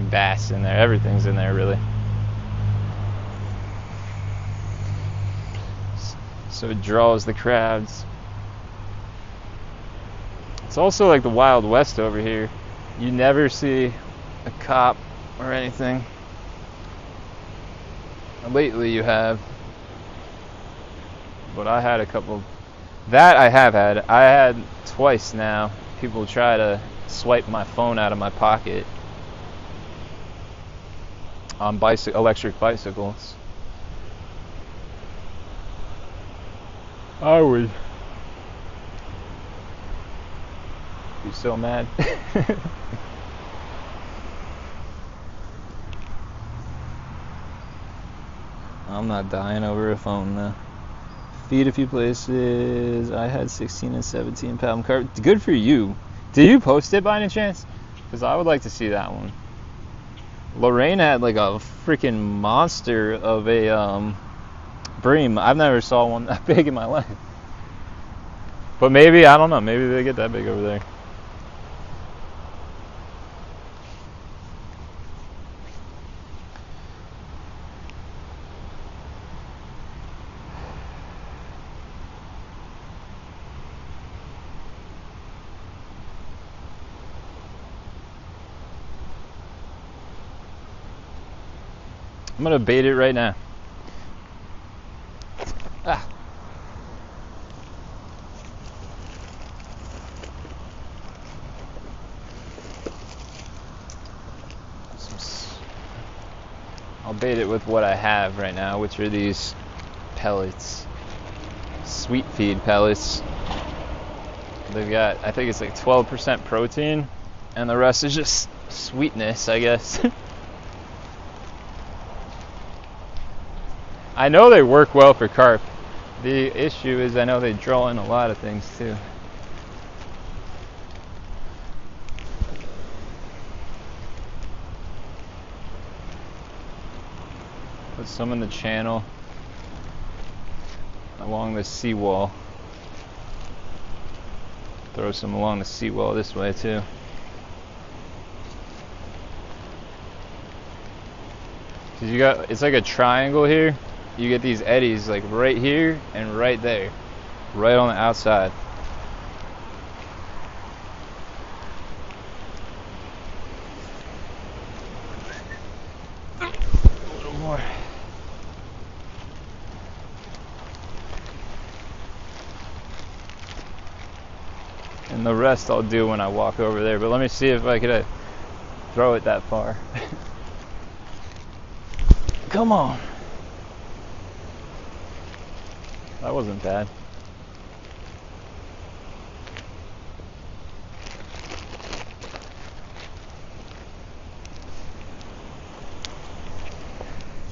Speaker 1: bass in there. Everything's in there really. So it draws the crowds. It's also like the Wild West over here. You never see a cop or anything. Lately you have, but I had a couple. That I have had. I had twice now. People try to swipe my phone out of my pocket on electric bicycles. I would be so mad. I'm not dying over a phone though. Feed a few places. I had 16 and 17 pound carp. Good for you. Did you post it by any chance? Because I would like to see that one. Lorraine had like a freaking monster of a bream. I've never saw one that big in my life. But maybe, I don't know, maybe they get that big over there. I'm gonna bait it right now. Ah. I'll bait it with what I have right now, which are these pellets. Sweet feed pellets. They've got, I think it's like 12% protein, and the rest is just sweetness, I guess. I know they work well for carp. The issue is I know they draw in a lot of things too. Put some in the channel along the seawall. Throw some along the seawall this way too. Cause you got, it's like a triangle here. You get these eddies like right here and right there, right on the outside. A little more. And the rest I'll do when I walk over there. But let me see if I could throw it that far. Come on. That wasn't bad.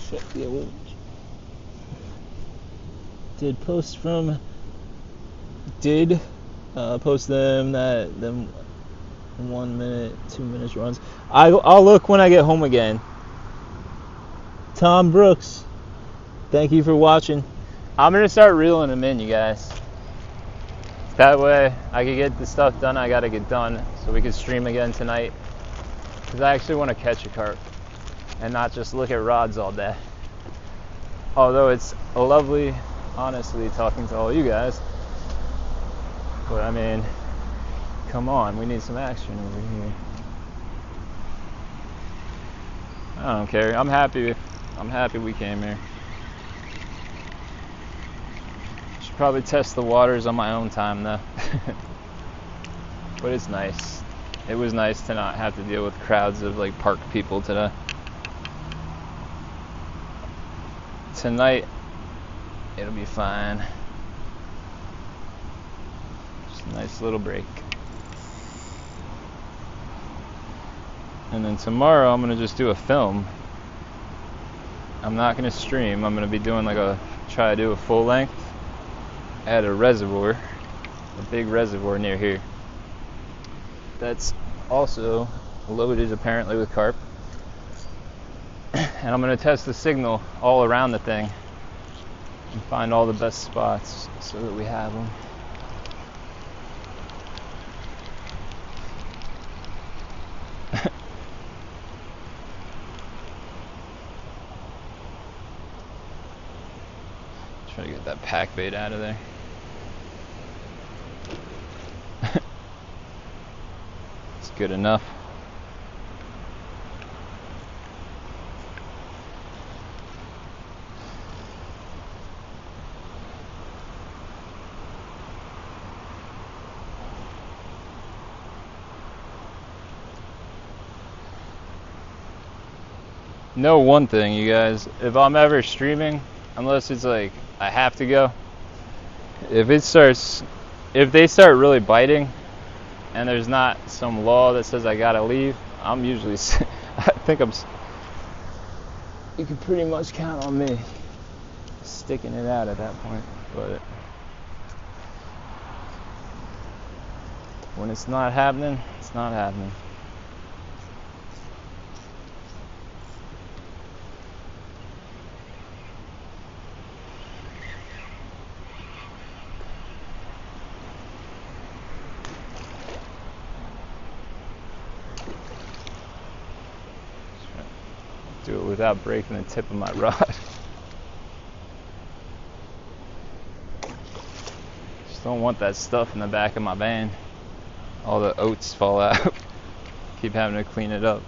Speaker 1: Shut the old. Did post them that them 1 minute, 2 minutes runs. I'll look when I get home again. Tom Brooks, thank you for watching. I'm gonna start reeling them in, you guys. That way I can get the stuff done I gotta get done, so we can stream again tonight. Because I actually want to catch a carp and not just look at rods all day. Although it's lovely, honestly, talking to all you guys. But I mean, come on, we need some action over here. I don't care. I'm happy we came here. Should probably test the waters on my own time though. But it's nice. It was nice to not have to deal with crowds of like park people today. Tonight it'll be fine. Just a nice little break. And then tomorrow I'm gonna just do a film. I'm not gonna stream. I'm gonna be doing try to do a full length at a reservoir, a big reservoir near here. That's also loaded apparently with carp. And I'm gonna test the signal all around the thing and find all the best spots so that we have them. Try to get that pack bait out of there. It's good enough. Know one thing, you guys, if I'm ever streaming, unless it's like I have to go, if they start really biting and there's not some law that says I gotta leave, I'm usually you can pretty much count on me sticking it out at that point. But when it's not happening, it's not happening. Do it without breaking the tip of my rod. Just don't want that stuff in the back of my van. All the oats fall out. Keep having to clean it up.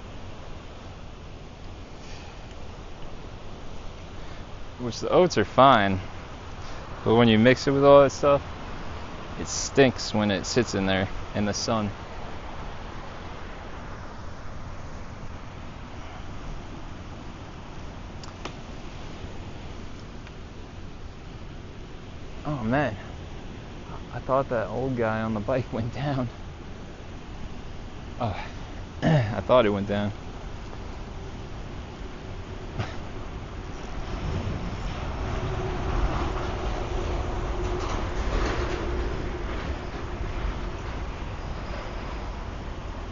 Speaker 1: which the oats are fine, but when you mix it with all that stuff, it stinks when it sits in there in the sun. Oh man, I thought that old guy on the bike went down. Oh, I thought he went down.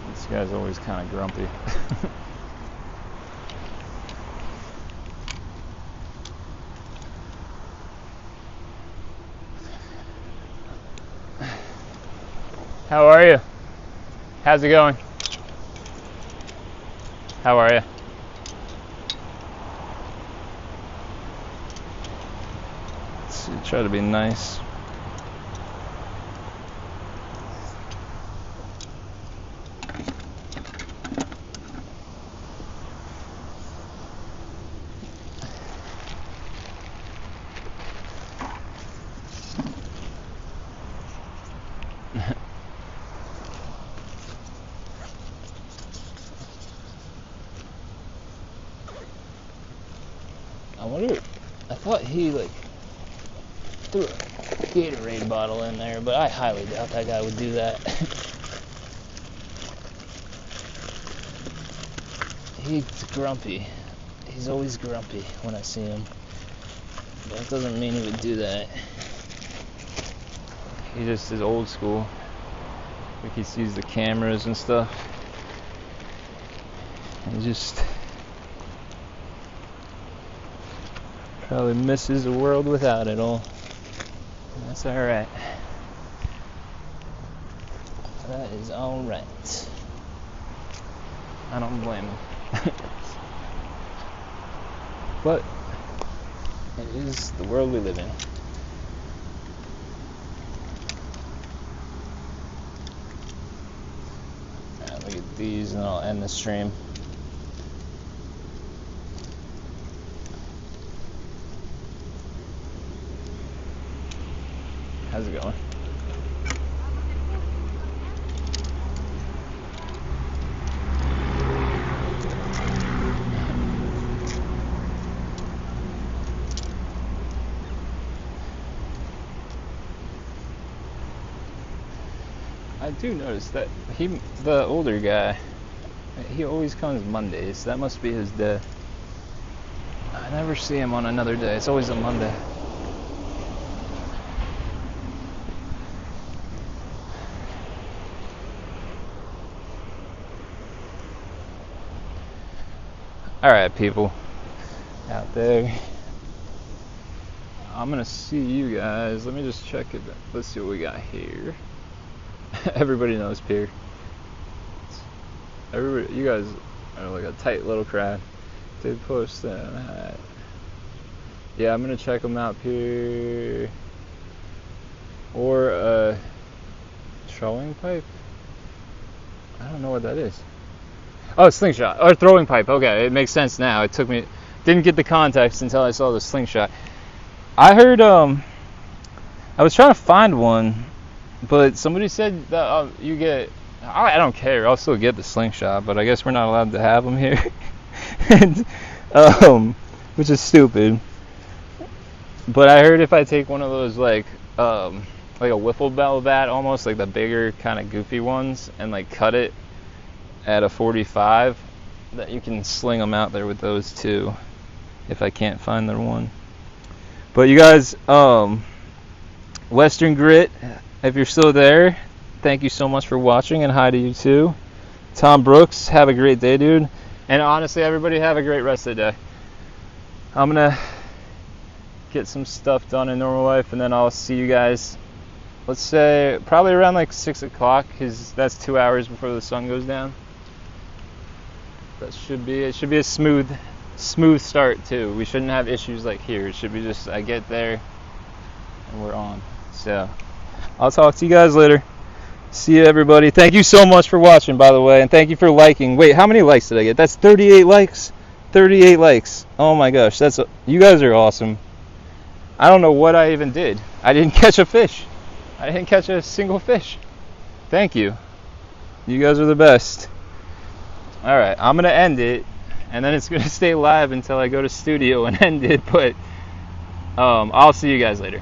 Speaker 1: This guy's always kind of grumpy. How are you? How's it going? How are you? Let's try to be nice. I wonder, I thought he like threw a Gatorade bottle in there, but I highly doubt that guy would do that. He's grumpy. He's always grumpy when I see him. But that doesn't mean he would do that. He just is old school. Like he sees the cameras and stuff. And just probably misses the world without it all. That's alright. That is alright. I don't blame him. But it is the world we live in. Alright, look at these and I'll end the stream. How's it going? I do notice that the older guy, he always comes Mondays. That must be his day. I never see him on another day. It's always a Monday. Alright, people out there, I'm gonna see you guys. Let me just check it. Let's see what we got here. Everybody knows Pierre. Everybody, you guys are like a tight little crowd. Did post that. Yeah, I'm gonna check them out, Pierre. Or a trolling pipe. I don't know what that is. Oh, slingshot or throwing pipe. Okay, it makes sense now. It took me, didn't get the context until I saw the slingshot. I heard I was trying to find one, but somebody said that you get. I don't care. I'll still get the slingshot, but I guess we're not allowed to have them here, and, which is stupid. But I heard if I take one of those like a wiffle ball bat, almost like the bigger kind of goofy ones, and like cut it at a 45, that you can sling them out there with those too, if I can't find their one. But you guys, Western Grit, if you're still there, thank you so much for watching, and hi to you too. Tom Brooks, have a great day, dude. And honestly, everybody have a great rest of the day. I'm gonna get some stuff done in normal life, and then I'll see you guys, let's say probably around like 6 o'clock, because that's 2 hours before the sun goes down. That should be, it should be a smooth start too. We shouldn't have issues like here. It should be just I get there and we're on. So I'll talk to you guys later. See you, everybody. Thank you so much for watching, by the way, and thank you for liking. Wait, how many likes did I get? That's 38 likes. 38 likes. Oh my gosh, you guys are awesome. I don't know what I even did. I didn't catch a fish. I didn't catch a single fish. Thank you. You guys are the best. All right, I'm gonna end it, and then it's gonna stay live until I go to studio and end it. But I'll see you guys later.